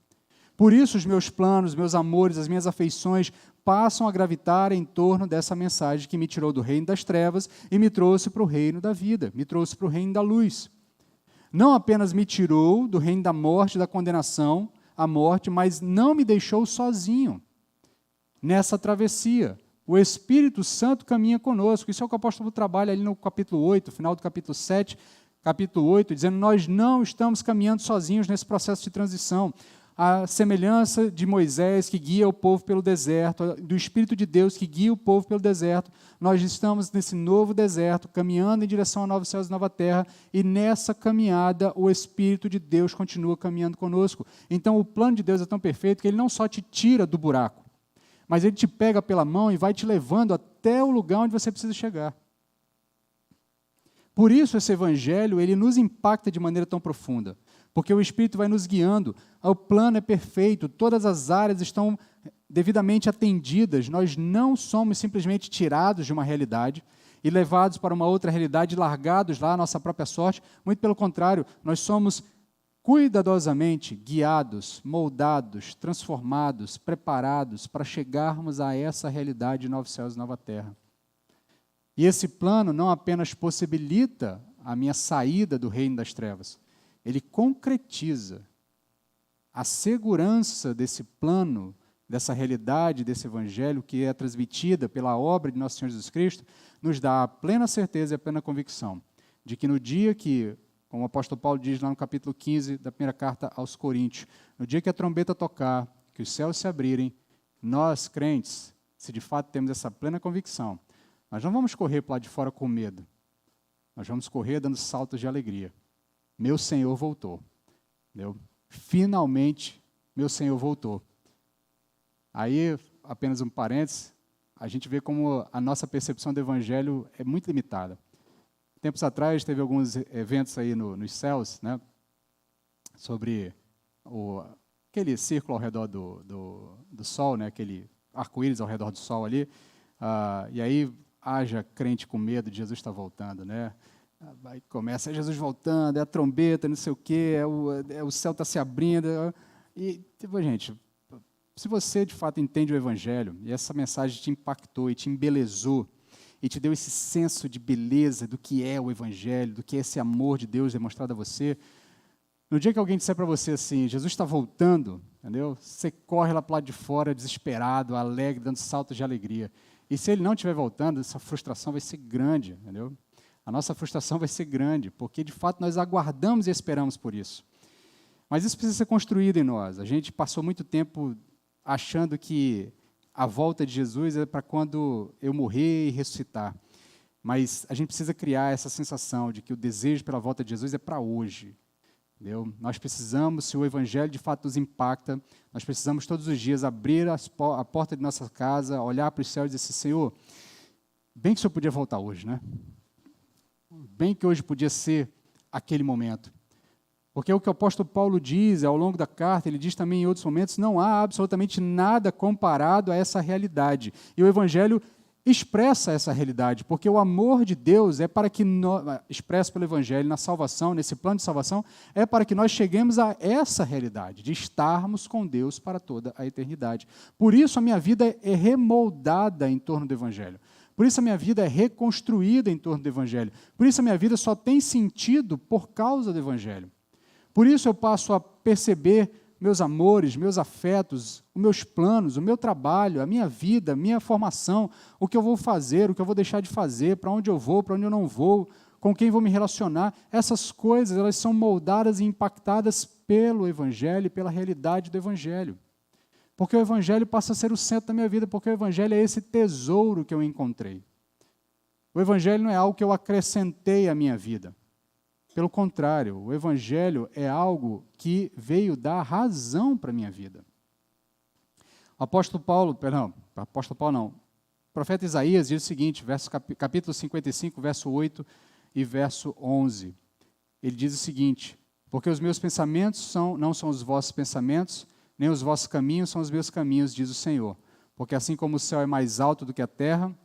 Por isso, os meus planos, meus amores, as minhas afeições passam a gravitar em torno dessa mensagem que me tirou do reino das trevas e me trouxe para o reino da vida, me trouxe para o reino da luz. Não apenas me tirou do reino da morte, da condenação, à morte, mas não me deixou sozinho nessa travessia. O Espírito Santo caminha conosco. Isso é o que o apóstolo trabalha ali no capítulo 8, final do capítulo 7, capítulo 8, dizendo, nós não estamos caminhando sozinhos nesse processo de transição. a semelhança de Moisés que guia o povo pelo deserto, do Espírito de Deus que guia o povo pelo deserto, nós estamos nesse novo deserto, caminhando em direção a novos céus e nova terra, e nessa caminhada o Espírito de Deus continua caminhando conosco. Então o plano de Deus é tão perfeito que ele não só te tira do buraco, mas ele te pega pela mão e vai te levando até o lugar onde você precisa chegar. Por isso esse evangelho, ele nos impacta de maneira tão profunda, porque o Espírito vai nos guiando, o plano é perfeito, todas as áreas estão devidamente atendidas, nós não somos simplesmente tirados de uma realidade e levados para uma outra realidade, largados lá à nossa própria sorte, muito pelo contrário, nós somos cuidadosamente guiados, moldados, transformados, preparados para chegarmos a essa realidade de novos céus e nova terra. E esse plano não apenas possibilita a minha saída do reino das trevas, ele concretiza a segurança desse plano, dessa realidade, desse evangelho que é transmitida pela obra de nosso Senhor Jesus Cristo, nos dá a plena certeza e a plena convicção de que no dia que, como o apóstolo Paulo diz lá no capítulo 15 da primeira carta aos Coríntios, no dia que a trombeta tocar, que os céus se abrirem, nós, crentes, se de fato temos essa plena convicção, nós não vamos correr para lá de fora com medo, nós vamos correr dando saltos de alegria. Meu Senhor voltou. Entendeu? Finalmente, meu Senhor voltou. Aí, apenas um parênteses, a gente vê como a nossa percepção do Evangelho é muito limitada. Tempos atrás, teve alguns eventos aí nos céus, né, sobre aquele círculo ao redor do Sol, né, aquele arco-íris ao redor do Sol ali, e aí haja crente com medo de Jesus estar voltando, né? Aí começa, é Jesus voltando, é a trombeta, não sei o quê, o céu está se abrindo. E, tipo, gente, se você de fato entende o Evangelho, e essa mensagem te impactou e te embelezou, e te deu esse senso de beleza do que é o Evangelho, do que é esse amor de Deus demonstrado a você, no dia que alguém disser para você assim, Jesus está voltando, entendeu? Você corre lá para o lado de fora, desesperado, alegre, dando saltos de alegria. E se ele não estiver voltando, essa frustração vai ser grande, entendeu? A nossa frustração vai ser grande, porque de fato nós aguardamos e esperamos por isso. Mas isso precisa ser construído em nós. A gente passou muito tempo achando que a volta de Jesus é para quando eu morrer e ressuscitar. Mas a gente precisa criar essa sensação de que o desejo pela volta de Jesus é para hoje. Entendeu? Nós precisamos, se o Evangelho de fato nos impacta, nós precisamos todos os dias abrir a porta de nossa casa, olhar para o céu e dizer assim, Senhor, bem que o Senhor podia voltar hoje, né? Bem que hoje podia ser aquele momento. Porque o que o apóstolo Paulo diz ao longo da carta, ele diz também em outros momentos, não há absolutamente nada comparado a essa realidade. E o Evangelho expressa essa realidade, porque o amor de Deus é para que nós, expresso pelo Evangelho na salvação, nesse plano de salvação, é para que nós cheguemos a essa realidade, de estarmos com Deus para toda a eternidade. Por isso a minha vida é remoldada em torno do Evangelho. Por isso a minha vida é reconstruída em torno do Evangelho. Por isso a minha vida só tem sentido por causa do Evangelho. Por isso eu passo a perceber meus amores, meus afetos, os meus planos, o meu trabalho, a minha vida, a minha formação, o que eu vou fazer, o que eu vou deixar de fazer, para onde eu vou, para onde eu não vou, com quem vou me relacionar. Essas coisas, elas são moldadas e impactadas pelo Evangelho e pela realidade do Evangelho. Porque o Evangelho passa a ser o centro da minha vida, porque o Evangelho é esse tesouro que eu encontrei. O Evangelho não é algo que eu acrescentei à minha vida. Pelo contrário, o Evangelho é algo que veio dar razão para a minha vida. O profeta Isaías diz o seguinte, capítulo 55, verso 8 e verso 11. Ele diz o seguinte, porque os meus pensamentos não são os vossos pensamentos, nem os vossos caminhos são os meus caminhos, diz o Senhor. Porque assim como o céu é mais alto do que a terra,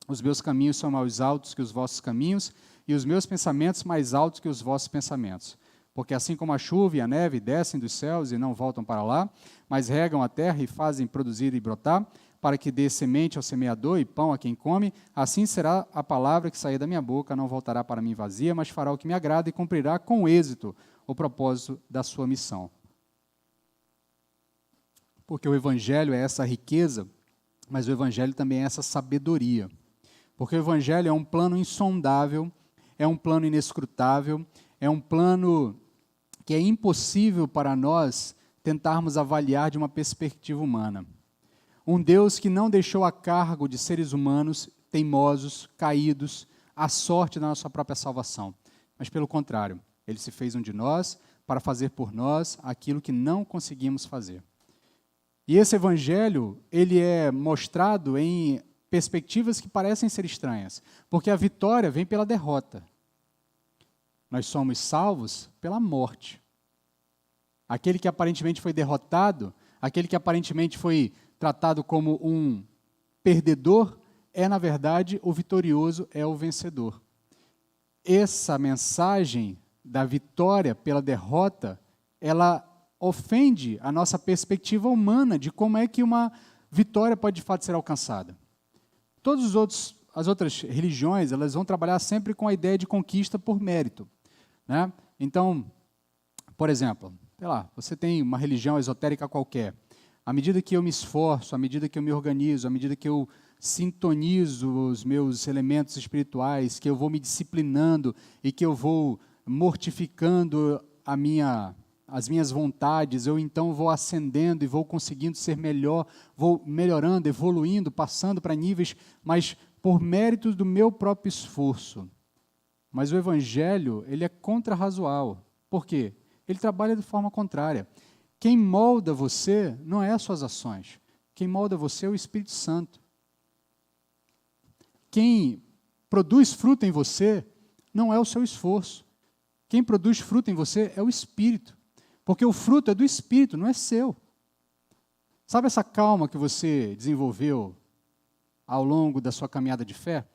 os meus caminhos são mais altos que os vossos caminhos, e os meus pensamentos mais altos que os vossos pensamentos. Porque assim como a chuva e a neve descem dos céus e não voltam para lá, mas regam a terra e fazem produzir e brotar, para que dê semente ao semeador e pão a quem come, assim será a palavra que sair da minha boca, não voltará para mim vazia, mas fará o que me agrada e cumprirá com êxito o propósito da sua missão. Porque o Evangelho é essa riqueza, mas o Evangelho também é essa sabedoria. Porque o Evangelho é um plano insondável, é um plano inescrutável, é um plano que é impossível para nós tentarmos avaliar de uma perspectiva humana. Um Deus que não deixou a cargo de seres humanos teimosos, caídos, à sorte da nossa própria salvação. Mas, pelo contrário, Ele se fez um de nós para fazer por nós aquilo que não conseguimos fazer. E esse evangelho, ele é mostrado em perspectivas que parecem ser estranhas, porque a vitória vem pela derrota. Nós somos salvos pela morte. Aquele que aparentemente foi derrotado, aquele que aparentemente foi tratado como um perdedor, é, na verdade, o vitorioso, é o vencedor. Essa mensagem da vitória pela derrota, ela ofende a nossa perspectiva humana de como é que uma vitória pode de fato ser alcançada. As outras religiões, elas vão trabalhar sempre com a ideia de conquista por mérito, né? Então, por exemplo, sei lá, você tem uma religião esotérica qualquer. À medida que eu me esforço, à medida que eu me organizo, à medida que eu sintonizo os meus elementos espirituais, que eu vou me disciplinando e que eu vou mortificando as minhas vontades, eu então vou ascendendo e vou conseguindo ser melhor, vou melhorando, evoluindo, passando para níveis, mas por mérito do meu próprio esforço. Mas o Evangelho, ele é contra-razoal. Por quê? Ele trabalha de forma contrária. Quem molda você não é as suas ações. Quem molda você é o Espírito Santo. Quem produz fruto em você não é o seu esforço. Quem produz fruto em você é o Espírito. Porque o fruto é do Espírito, não é seu. Sabe essa calma que você desenvolveu ao longo da sua caminhada de fé?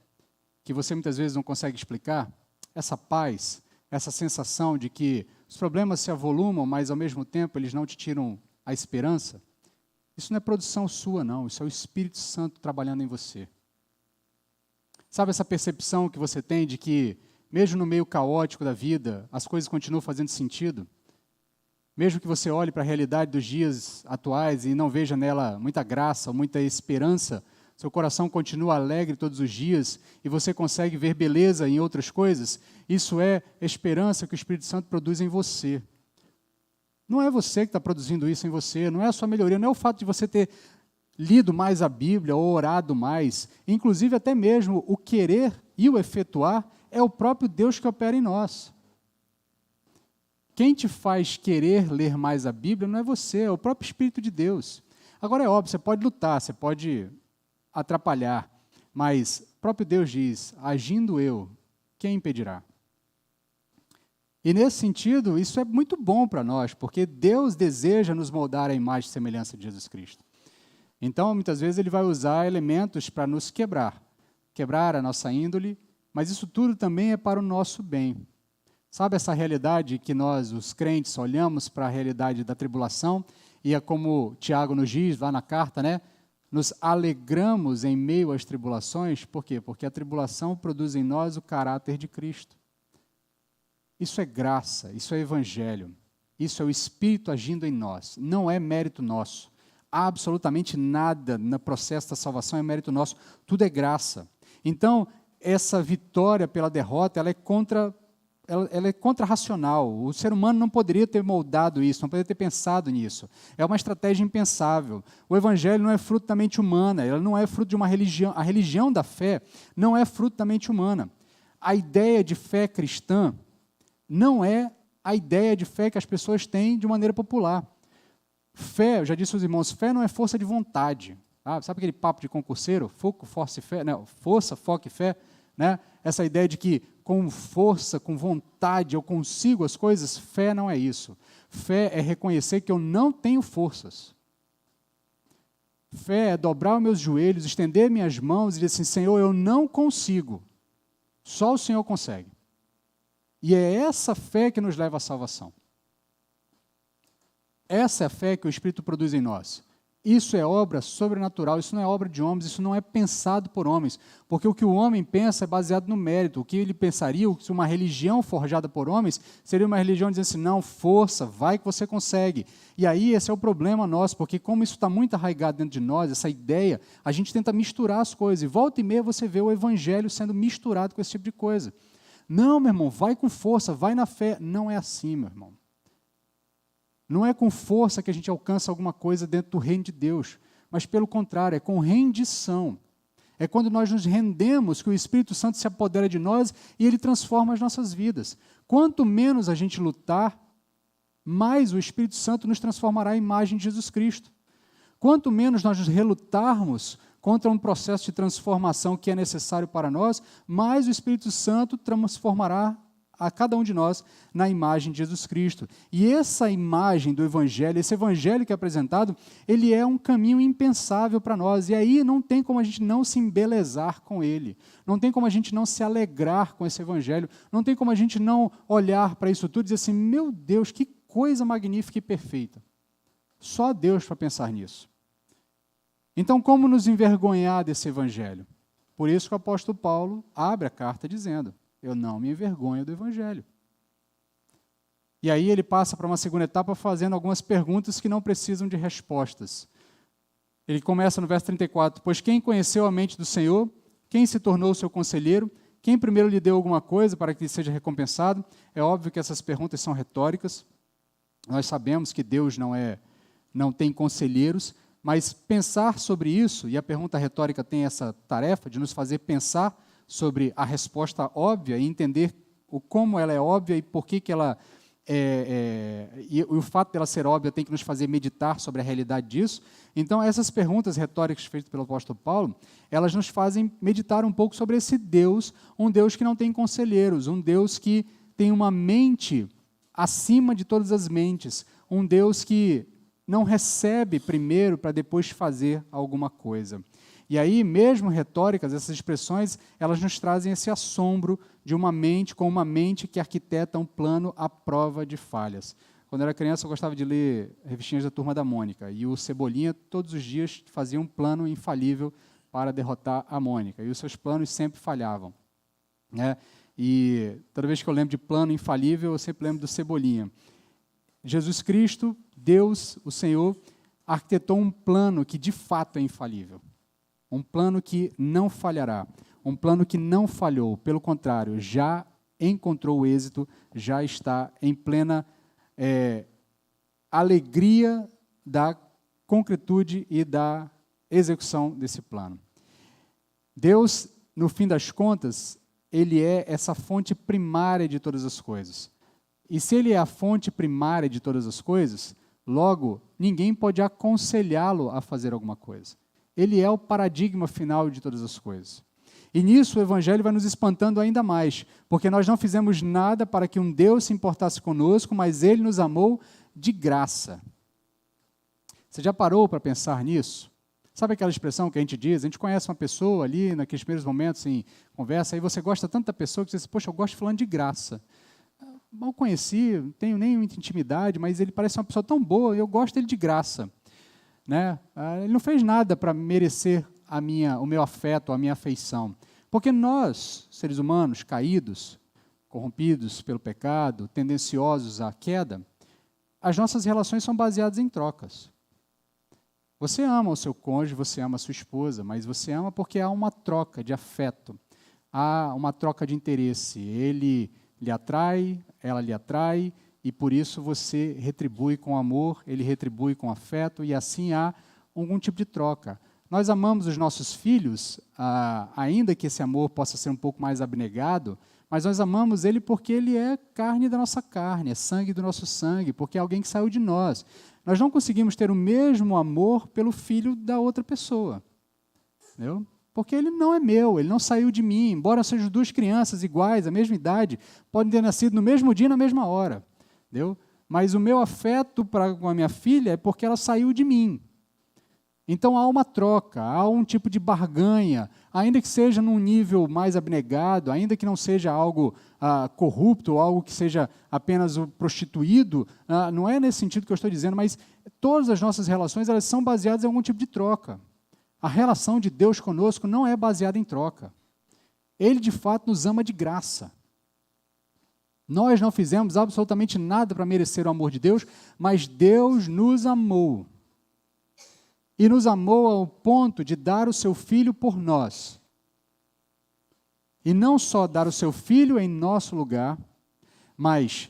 Que você muitas vezes não consegue explicar? Essa paz, essa sensação de que os problemas se avolumam, mas ao mesmo tempo eles não te tiram a esperança? Isso não é produção sua, não. Isso é o Espírito Santo trabalhando em você. Sabe essa percepção que você tem de que, mesmo no meio caótico da vida, as coisas continuam fazendo sentido? Mesmo que você olhe para a realidade dos dias atuais e não veja nela muita graça, muita esperança, seu coração continua alegre todos os dias e você consegue ver beleza em outras coisas, isso é esperança que o Espírito Santo produz em você. Não é você que está produzindo isso em você, não é a sua melhoria, não é o fato de você ter lido mais a Bíblia ou orado mais, inclusive até mesmo o querer e o efetuar é o próprio Deus que opera em nós. Quem te faz querer ler mais a Bíblia não é você, é o próprio Espírito de Deus. Agora é óbvio, você pode lutar, você pode atrapalhar, mas o próprio Deus diz, agindo eu, quem impedirá? E nesse sentido, isso é muito bom para nós, porque Deus deseja nos moldar à imagem e semelhança de Jesus Cristo. Então, muitas vezes, Ele vai usar elementos para nos quebrar a nossa índole, mas isso tudo também é para o nosso bem. Sabe essa realidade que nós, os crentes, olhamos para a realidade da tribulação, e é como Tiago nos diz lá na carta, né? Nos alegramos em meio às tribulações, por quê? Porque a tribulação produz em nós o caráter de Cristo. Isso é graça, isso é evangelho, isso é o Espírito agindo em nós, não é mérito nosso. Absolutamente nada no processo da salvação é mérito nosso, tudo é graça. Então, essa vitória pela derrota, ela é contra-racional. O ser humano não poderia ter moldado isso, não poderia ter pensado nisso. É uma estratégia impensável. O Evangelho não é fruto da mente humana, ela não é fruto de uma religião. A religião da fé não é fruto da mente humana. A ideia de fé cristã não é a ideia de fé que as pessoas têm de maneira popular. Fé, eu já disse aos irmãos, fé não é força de vontade. Sabe aquele papo de concurseiro? Foco, força e fé? Não, força, foco e fé. Né? Essa ideia de que com força, com vontade, eu consigo as coisas, fé não é isso. Fé é reconhecer que eu não tenho forças. Fé é dobrar os meus joelhos, estender minhas mãos e dizer assim, Senhor, eu não consigo. Só o Senhor consegue. E é essa fé que nos leva à salvação. Essa é a fé que o Espírito produz em nós. Isso é obra sobrenatural, isso não é obra de homens, isso não é pensado por homens, porque o que o homem pensa é baseado no mérito. O que ele pensaria, se uma religião forjada por homens, seria uma religião dizendo assim, não, força, vai que você consegue. E aí esse é o problema nosso, porque como isso está muito arraigado dentro de nós, essa ideia, a gente tenta misturar as coisas, e volta e meia você vê o evangelho sendo misturado com esse tipo de coisa. Não, meu irmão, vai com força, vai na fé. Não é assim, meu irmão. Não é com força que a gente alcança alguma coisa dentro do reino de Deus, mas pelo contrário, é com rendição. É quando nós nos rendemos que o Espírito Santo se apodera de nós e ele transforma as nossas vidas. Quanto menos a gente lutar, mais o Espírito Santo nos transformará à imagem de Jesus Cristo. Quanto menos nós nos relutarmos contra um processo de transformação que é necessário para nós, mais o Espírito Santo transformará a cada um de nós na imagem de Jesus Cristo. E essa imagem do Evangelho, esse Evangelho que é apresentado, ele é um caminho impensável para nós. E aí não tem como a gente não se embelezar com ele. Não tem como a gente não se alegrar com esse Evangelho. Não tem como a gente não olhar para isso tudo e dizer assim, meu Deus, que coisa magnífica e perfeita. Só Deus para pensar nisso. Então, como nos envergonhar desse Evangelho? Por isso que o apóstolo Paulo abre a carta dizendo, eu não me envergonho do Evangelho. E aí ele passa para uma segunda etapa fazendo algumas perguntas que não precisam de respostas. Ele começa no verso 34, pois quem conheceu a mente do Senhor, quem se tornou seu conselheiro, quem primeiro lhe deu alguma coisa para que seja recompensado? É óbvio que essas perguntas são retóricas. Nós sabemos que Deus não tem conselheiros, mas pensar sobre isso, e a pergunta retórica tem essa tarefa de nos fazer pensar sobre a resposta óbvia e entender como ela é óbvia e por que ela e o fato dela ser óbvia tem que nos fazer meditar sobre a realidade disso. Então, essas perguntas retóricas feitas pelo apóstolo Paulo, elas nos fazem meditar um pouco sobre esse Deus, um Deus que não tem conselheiros, um Deus que tem uma mente acima de todas as mentes, um Deus que não recebe primeiro para depois fazer alguma coisa. E aí, mesmo retóricas, essas expressões, elas nos trazem esse assombro de uma mente, com uma mente que arquiteta um plano à prova de falhas. Quando eu era criança, eu gostava de ler revistinhas da Turma da Mônica, e o Cebolinha, todos os dias, fazia um plano infalível para derrotar a Mônica, e os seus planos sempre falhavam, né? E toda vez que eu lembro de plano infalível, eu sempre lembro do Cebolinha. Jesus Cristo, Deus, o Senhor, arquitetou um plano que de fato é infalível. Um plano que não falhará. Um plano que não falhou. Pelo contrário, já encontrou o êxito, já está em plena alegria da concretude e da execução desse plano. Deus, no fim das contas, ele é essa fonte primária de todas as coisas. E se ele é a fonte primária de todas as coisas, logo, ninguém pode aconselhá-lo a fazer alguma coisa. Ele é o paradigma final de todas as coisas. E nisso o Evangelho vai nos espantando ainda mais, porque nós não fizemos nada para que um Deus se importasse conosco, mas Ele nos amou de graça. Você já parou para pensar nisso? Sabe aquela expressão que a gente diz? A gente conhece uma pessoa ali, naqueles primeiros momentos em conversa, e você gosta tanto da pessoa que você diz, poxa, eu gosto de fulano de graça. Mal conheci, não tenho nem muita intimidade, mas ele parece uma pessoa tão boa, eu gosto dele de graça. Né? Ele não fez nada para merecer o meu afeto, a minha afeição. Porque nós, seres humanos caídos, corrompidos pelo pecado, tendenciosos à queda, as nossas relações são baseadas em trocas. Você ama o seu cônjuge, você ama a sua esposa, mas você ama porque há uma troca de afeto, há uma troca de interesse. Ele lhe atrai, ela lhe atrai, e por isso você retribui com amor, ele retribui com afeto, e assim há algum tipo de troca. Nós amamos os nossos filhos, ainda que esse amor possa ser um pouco mais abnegado, mas nós amamos ele porque ele é carne da nossa carne, é sangue do nosso sangue, porque é alguém que saiu de nós. Nós não conseguimos ter o mesmo amor pelo filho da outra pessoa, entendeu? Porque ele não é meu, ele não saiu de mim, embora sejam duas crianças iguais, a mesma idade, podem ter nascido no mesmo dia, na mesma hora. Entendeu? Mas o meu afeto com a minha filha é porque ela saiu de mim. Então há uma troca, há um tipo de barganha, ainda que seja num nível mais abnegado, ainda que não seja algo corrupto, ou algo que seja apenas o prostituído, não é nesse sentido que eu estou dizendo, mas todas as nossas relações elas são baseadas em algum tipo de troca. A relação de Deus conosco não é baseada em troca. Ele, de fato, nos ama de graça. Nós não fizemos absolutamente nada para merecer o amor de Deus, mas Deus nos amou. E nos amou ao ponto de dar o seu Filho por nós. E não só dar o seu Filho em nosso lugar, mas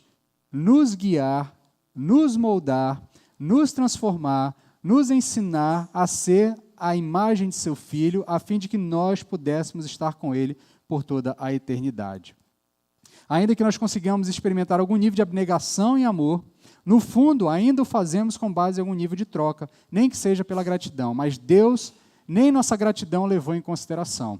nos guiar nos moldar, nos transformar, nos ensinar a ser a imagem de seu Filho, a fim de que nós pudéssemos estar com Ele por toda a eternidade. Ainda que nós consigamos experimentar algum nível de abnegação e amor, no fundo, ainda o fazemos com base em algum nível de troca, nem que seja pela gratidão, mas Deus nem nossa gratidão levou em consideração,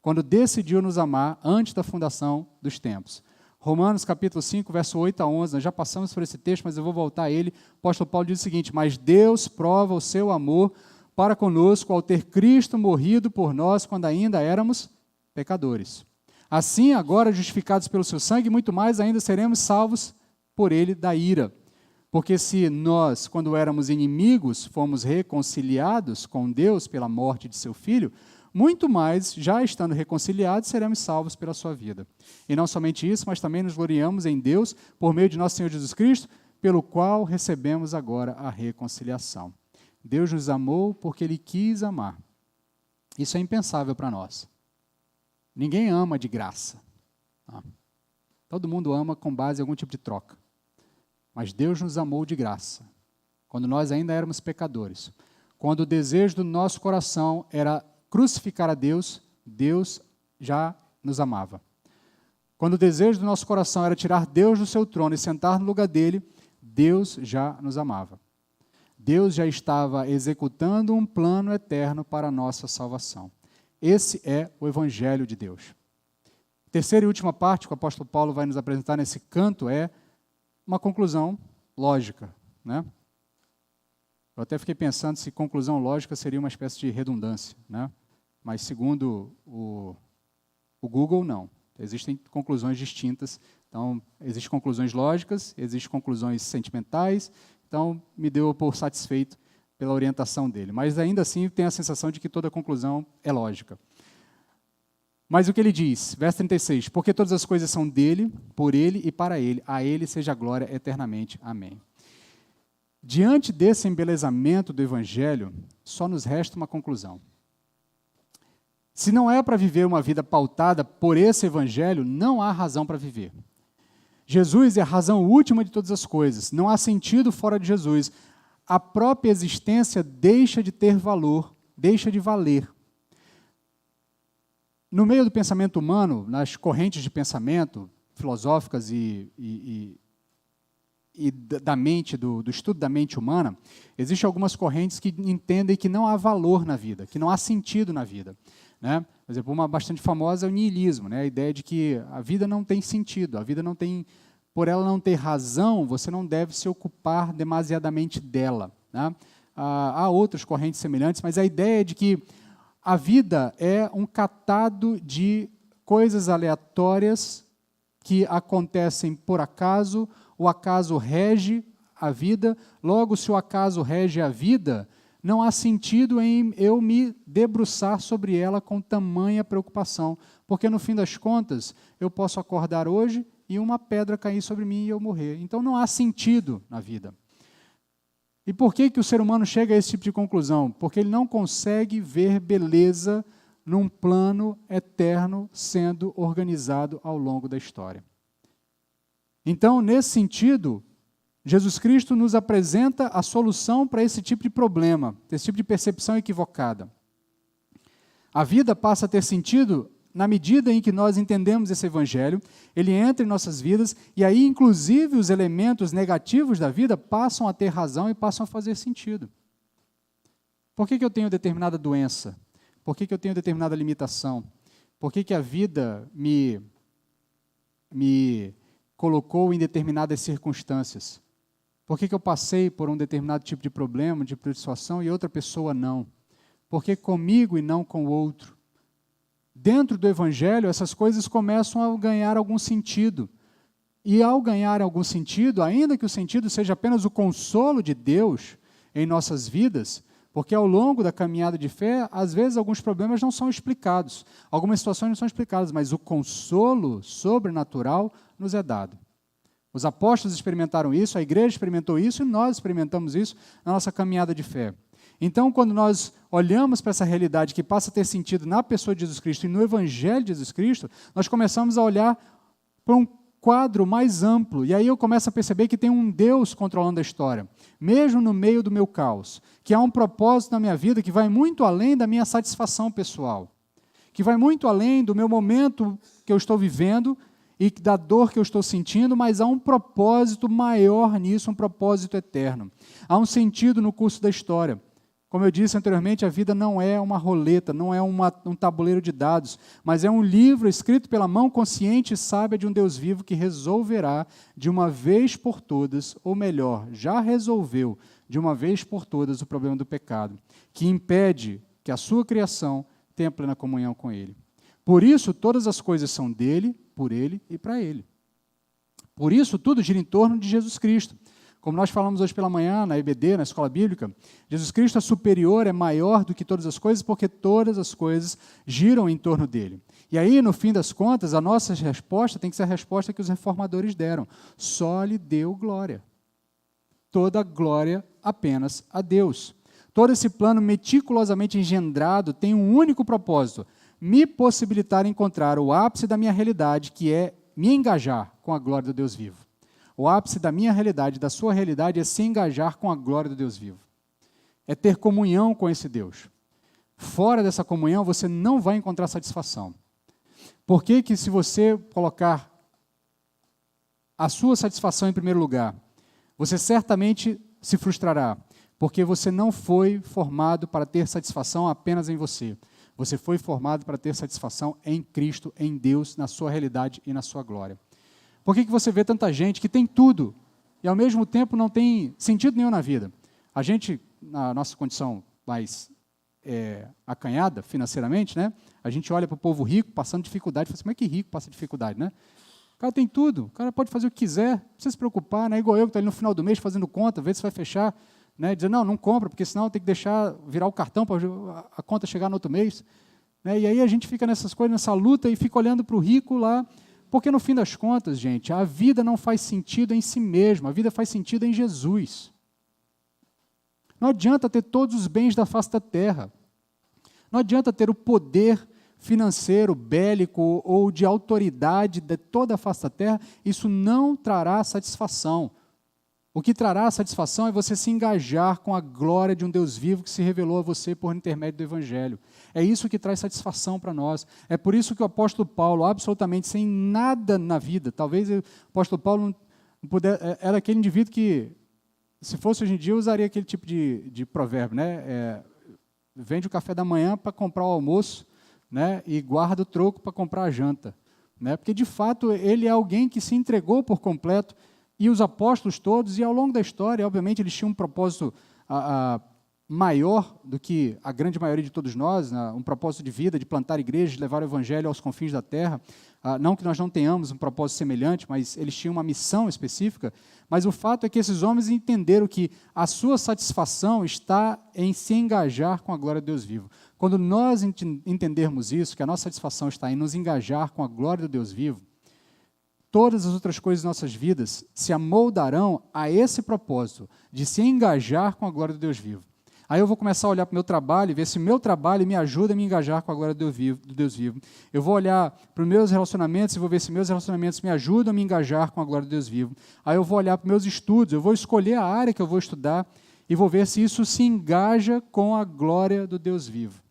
quando decidiu nos amar antes da fundação dos tempos. Romanos capítulo 5, verso 8 a 11, nós já passamos por esse texto, mas eu vou voltar a ele. O apóstolo Paulo diz o seguinte: mas Deus prova o seu amor para conosco ao ter Cristo morrido por nós quando ainda éramos pecadores. Assim, agora justificados pelo seu sangue, muito mais ainda seremos salvos por ele da ira. Porque se nós, quando éramos inimigos, fomos reconciliados com Deus pela morte de seu Filho, muito mais, já estando reconciliados, seremos salvos pela sua vida. E não somente isso, mas também nos gloriamos em Deus, por meio de nosso Senhor Jesus Cristo, pelo qual recebemos agora a reconciliação. Deus nos amou porque Ele quis amar. Isso é impensável para nós. Ninguém ama de graça. Todo mundo ama com base em algum tipo de troca. Mas Deus nos amou de graça, quando nós ainda éramos pecadores. Quando o desejo do nosso coração era crucificar a Deus, Deus já nos amava. Quando o desejo do nosso coração era tirar Deus do seu trono e sentar no lugar dele, Deus já nos amava. Deus já estava executando um plano eterno para a nossa salvação. Esse é o Evangelho de Deus. A terceira e última parte que o apóstolo Paulo vai nos apresentar nesse canto é uma conclusão lógica, né? Eu até fiquei pensando se conclusão lógica seria uma espécie de redundância, né? Mas segundo o Google, não. Existem conclusões distintas. Então, existem conclusões lógicas, existem conclusões sentimentais. Então, me deu por satisfeito pela orientação dele. Mas ainda assim, tenho a sensação de que toda conclusão é lógica. Mas o que ele diz, verso 36, porque todas as coisas são dele, por ele e para ele, a ele seja a glória eternamente. Amém. Diante desse embelezamento do Evangelho, só nos resta uma conclusão. Se não é para viver uma vida pautada por esse Evangelho, não há razão para viver. Jesus é a razão última de todas as coisas, não há sentido fora de Jesus. A própria existência deixa de ter valor, deixa de valer. No meio do pensamento humano, nas correntes de pensamento filosóficas e da mente, do estudo da mente humana, existem algumas correntes que entendem que não há valor na vida, que não há sentido na vida. Né? Por exemplo, uma bastante famosa é o niilismo, né? A ideia de que a vida não tem sentido, a vida não tem, por ela não ter razão, você não deve se ocupar demasiadamente dela. Né? Há outras correntes semelhantes, mas a ideia é de que a vida é um catado de coisas aleatórias que acontecem por acaso, o acaso rege a vida, logo, se o acaso rege a vida, não há sentido em eu me debruçar sobre ela com tamanha preocupação, porque no fim das contas, eu posso acordar hoje e uma pedra cair sobre mim e eu morrer. Então não há sentido na vida. E por que o ser humano chega a esse tipo de conclusão? Porque ele não consegue ver beleza num plano eterno sendo organizado ao longo da história. Então, nesse sentido, Jesus Cristo nos apresenta a solução para esse tipo de problema, esse tipo de percepção equivocada. A vida passa a ter sentido na medida em que nós entendemos esse Evangelho, ele entra em nossas vidas, e aí, inclusive, os elementos negativos da vida passam a ter razão e passam a fazer sentido. Por que eu tenho determinada doença? Por que eu tenho determinada limitação? Por que a vida me colocou em determinadas circunstâncias? Por que eu passei por um determinado tipo de problema, de situação, e outra pessoa não? Por que comigo e não com o outro? Dentro do Evangelho, essas coisas começam a ganhar algum sentido. E ao ganhar algum sentido, ainda que o sentido seja apenas o consolo de Deus em nossas vidas, porque ao longo da caminhada de fé, às vezes alguns problemas não são explicados, algumas situações não são explicadas, mas o consolo sobrenatural nos é dado. Os apóstolos experimentaram isso, a igreja experimentou isso e nós experimentamos isso na nossa caminhada de fé. Então, quando nós olhamos para essa realidade que passa a ter sentido na pessoa de Jesus Cristo e no Evangelho de Jesus Cristo, nós começamos a olhar para um quadro mais amplo, e aí eu começo a perceber que tem um Deus controlando a história, mesmo no meio do meu caos, que há um propósito na minha vida que vai muito além da minha satisfação pessoal, que vai muito além do meu momento que eu estou vivendo e da dor que eu estou sentindo, mas há um propósito maior nisso, um propósito eterno. Há um sentido no curso da história. Como eu disse anteriormente, a vida não é uma roleta, não é um tabuleiro de dados, mas é um livro escrito pela mão consciente e sábia de um Deus vivo que resolverá de uma vez por todas, ou melhor, já resolveu de uma vez por todas o problema do pecado, que impede que a sua criação tenha plena comunhão com Ele. Por isso, todas as coisas são dele, por Ele e para Ele. Por isso, tudo gira em torno de Jesus Cristo. Como nós falamos hoje pela manhã, na EBD, na Escola Bíblica, Jesus Cristo é superior, é maior do que todas as coisas, porque todas as coisas giram em torno dele. E aí, no fim das contas, a nossa resposta tem que ser a resposta que os reformadores deram. Só lhe deu glória. Toda glória apenas a Deus. Todo esse plano meticulosamente engendrado tem um único propósito: me possibilitar encontrar o ápice da minha realidade, que é me engajar com a glória do Deus vivo. O ápice da minha realidade, da sua realidade, é se engajar com a glória do Deus vivo. É ter comunhão com esse Deus. Fora dessa comunhão, você não vai encontrar satisfação. Por que que se você colocar a sua satisfação em primeiro lugar, você certamente se frustrará, porque você não foi formado para ter satisfação apenas em você. Você foi formado para ter satisfação em Cristo, em Deus, na sua realidade e na sua glória. Por que que você vê tanta gente que tem tudo e, ao mesmo tempo, não tem sentido nenhum na vida? A gente, na nossa condição mais acanhada financeiramente, né? A gente olha para o povo rico passando dificuldade e fala assim, como é que rico passa dificuldade, né? O cara tem tudo, o cara pode fazer o que quiser, não precisa se preocupar, não é igual eu que está ali no final do mês fazendo conta, ver se vai fechar, né? Dizer, não compra, porque senão tem que deixar virar o cartão para a conta chegar no outro mês. Né? E aí a gente fica nessas coisas, nessa luta e fica olhando para o rico lá. Porque, no fim das contas, gente, a vida não faz sentido em si mesma, a vida faz sentido em Jesus. Não adianta ter todos os bens da face da terra. Não adianta ter o poder financeiro, bélico ou de autoridade de toda a face da terra. Isso não trará satisfação. O que trará satisfação é você se engajar com a glória de um Deus vivo que se revelou a você por intermédio do Evangelho. É isso que traz satisfação para nós. É por isso que o apóstolo Paulo, absolutamente sem nada na vida, talvez o apóstolo Paulo não pudesse, era aquele indivíduo que, se fosse hoje em dia, usaria aquele tipo de provérbio, né? Vende o café da manhã para comprar o almoço, né? E guarda o troco para comprar a janta. Né? Porque, de fato, ele é alguém que se entregou por completo. E os apóstolos todos, e ao longo da história, obviamente, eles tinham um propósito maior do que a grande maioria de todos nós, né? Um propósito de vida, de plantar igrejas, de levar o evangelho aos confins da terra. Não que nós não tenhamos um propósito semelhante, mas eles tinham uma missão específica. Mas o fato é que esses homens entenderam que a sua satisfação está em se engajar com a glória de Deus vivo. Quando nós entendermos isso, que a nossa satisfação está em nos engajar com a glória do Deus vivo, todas as outras coisas em nossas vidas se amoldarão a esse propósito de se engajar com a glória do Deus vivo. Aí eu vou começar a olhar para o meu trabalho e ver se o meu trabalho me ajuda a me engajar com a glória do Deus vivo. Eu vou olhar para os meus relacionamentos e vou ver se meus relacionamentos me ajudam a me engajar com a glória do Deus vivo. Aí eu vou olhar para os meus estudos, eu vou escolher a área que eu vou estudar e vou ver se isso se engaja com a glória do Deus vivo.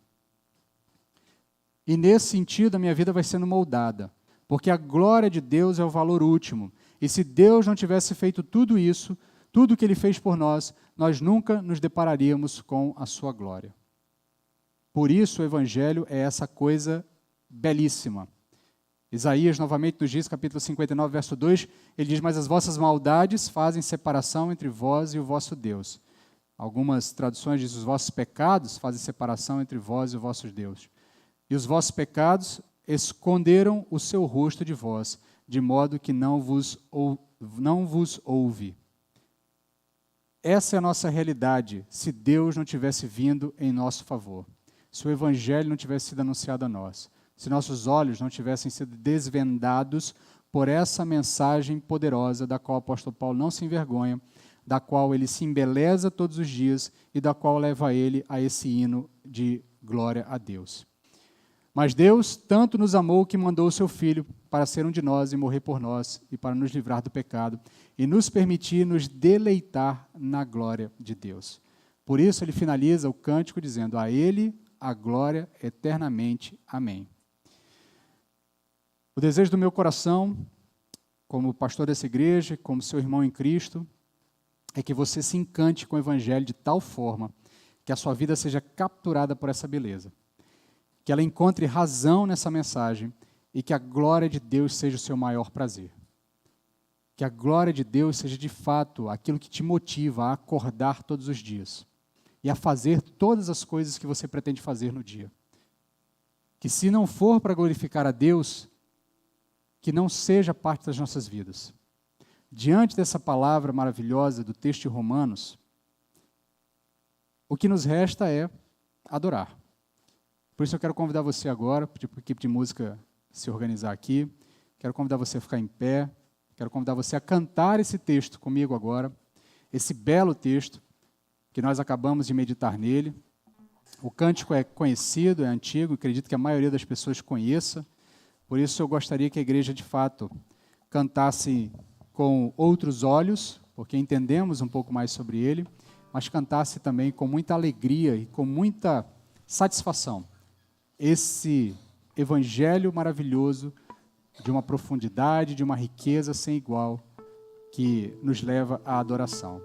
E nesse sentido a minha vida vai sendo moldada. Porque a glória de Deus é o valor último. E se Deus não tivesse feito tudo isso, tudo o que Ele fez por nós, nós nunca nos depararíamos com a sua glória. Por isso o Evangelho é essa coisa belíssima. Isaías novamente nos diz, capítulo 59, verso 2, ele diz, mas as vossas maldades fazem separação entre vós e o vosso Deus. Algumas traduções dizem, os vossos pecados fazem separação entre vós e o vosso Deus. E os vossos pecados esconderam o seu rosto de vós, de modo que não vos ouve. Essa é a nossa realidade, se Deus não tivesse vindo em nosso favor. Se o Evangelho não tivesse sido anunciado a nós. Se nossos olhos não tivessem sido desvendados por essa mensagem poderosa, da qual o apóstolo Paulo não se envergonha, da qual ele se embeleza todos os dias e da qual leva ele a esse hino de glória a Deus. Mas Deus tanto nos amou que mandou o seu Filho para ser um de nós e morrer por nós, e para nos livrar do pecado, e nos permitir nos deleitar na glória de Deus. Por isso ele finaliza o cântico dizendo: a Ele a glória eternamente. Amém. O desejo do meu coração, como pastor dessa igreja, como seu irmão em Cristo, é que você se encante com o Evangelho de tal forma que a sua vida seja capturada por essa beleza, que ela encontre razão nessa mensagem e que a glória de Deus seja o seu maior prazer. Que a glória de Deus seja de fato aquilo que te motiva a acordar todos os dias e a fazer todas as coisas que você pretende fazer no dia. Que se não for para glorificar a Deus, que não seja parte das nossas vidas. Diante dessa palavra maravilhosa do texto de Romanos, o que nos resta é adorar. Por isso eu quero convidar você agora, pedir para a equipe de música se organizar aqui, quero convidar você a ficar em pé, quero convidar você a cantar esse texto comigo agora, esse belo texto, que nós acabamos de meditar nele. O cântico é conhecido, é antigo, acredito que a maioria das pessoas conheça, por isso eu gostaria que a igreja, de fato, cantasse com outros olhos, porque entendemos um pouco mais sobre ele, mas cantasse também com muita alegria e com muita satisfação esse evangelho maravilhoso de uma profundidade, de uma riqueza sem igual, que nos leva à adoração.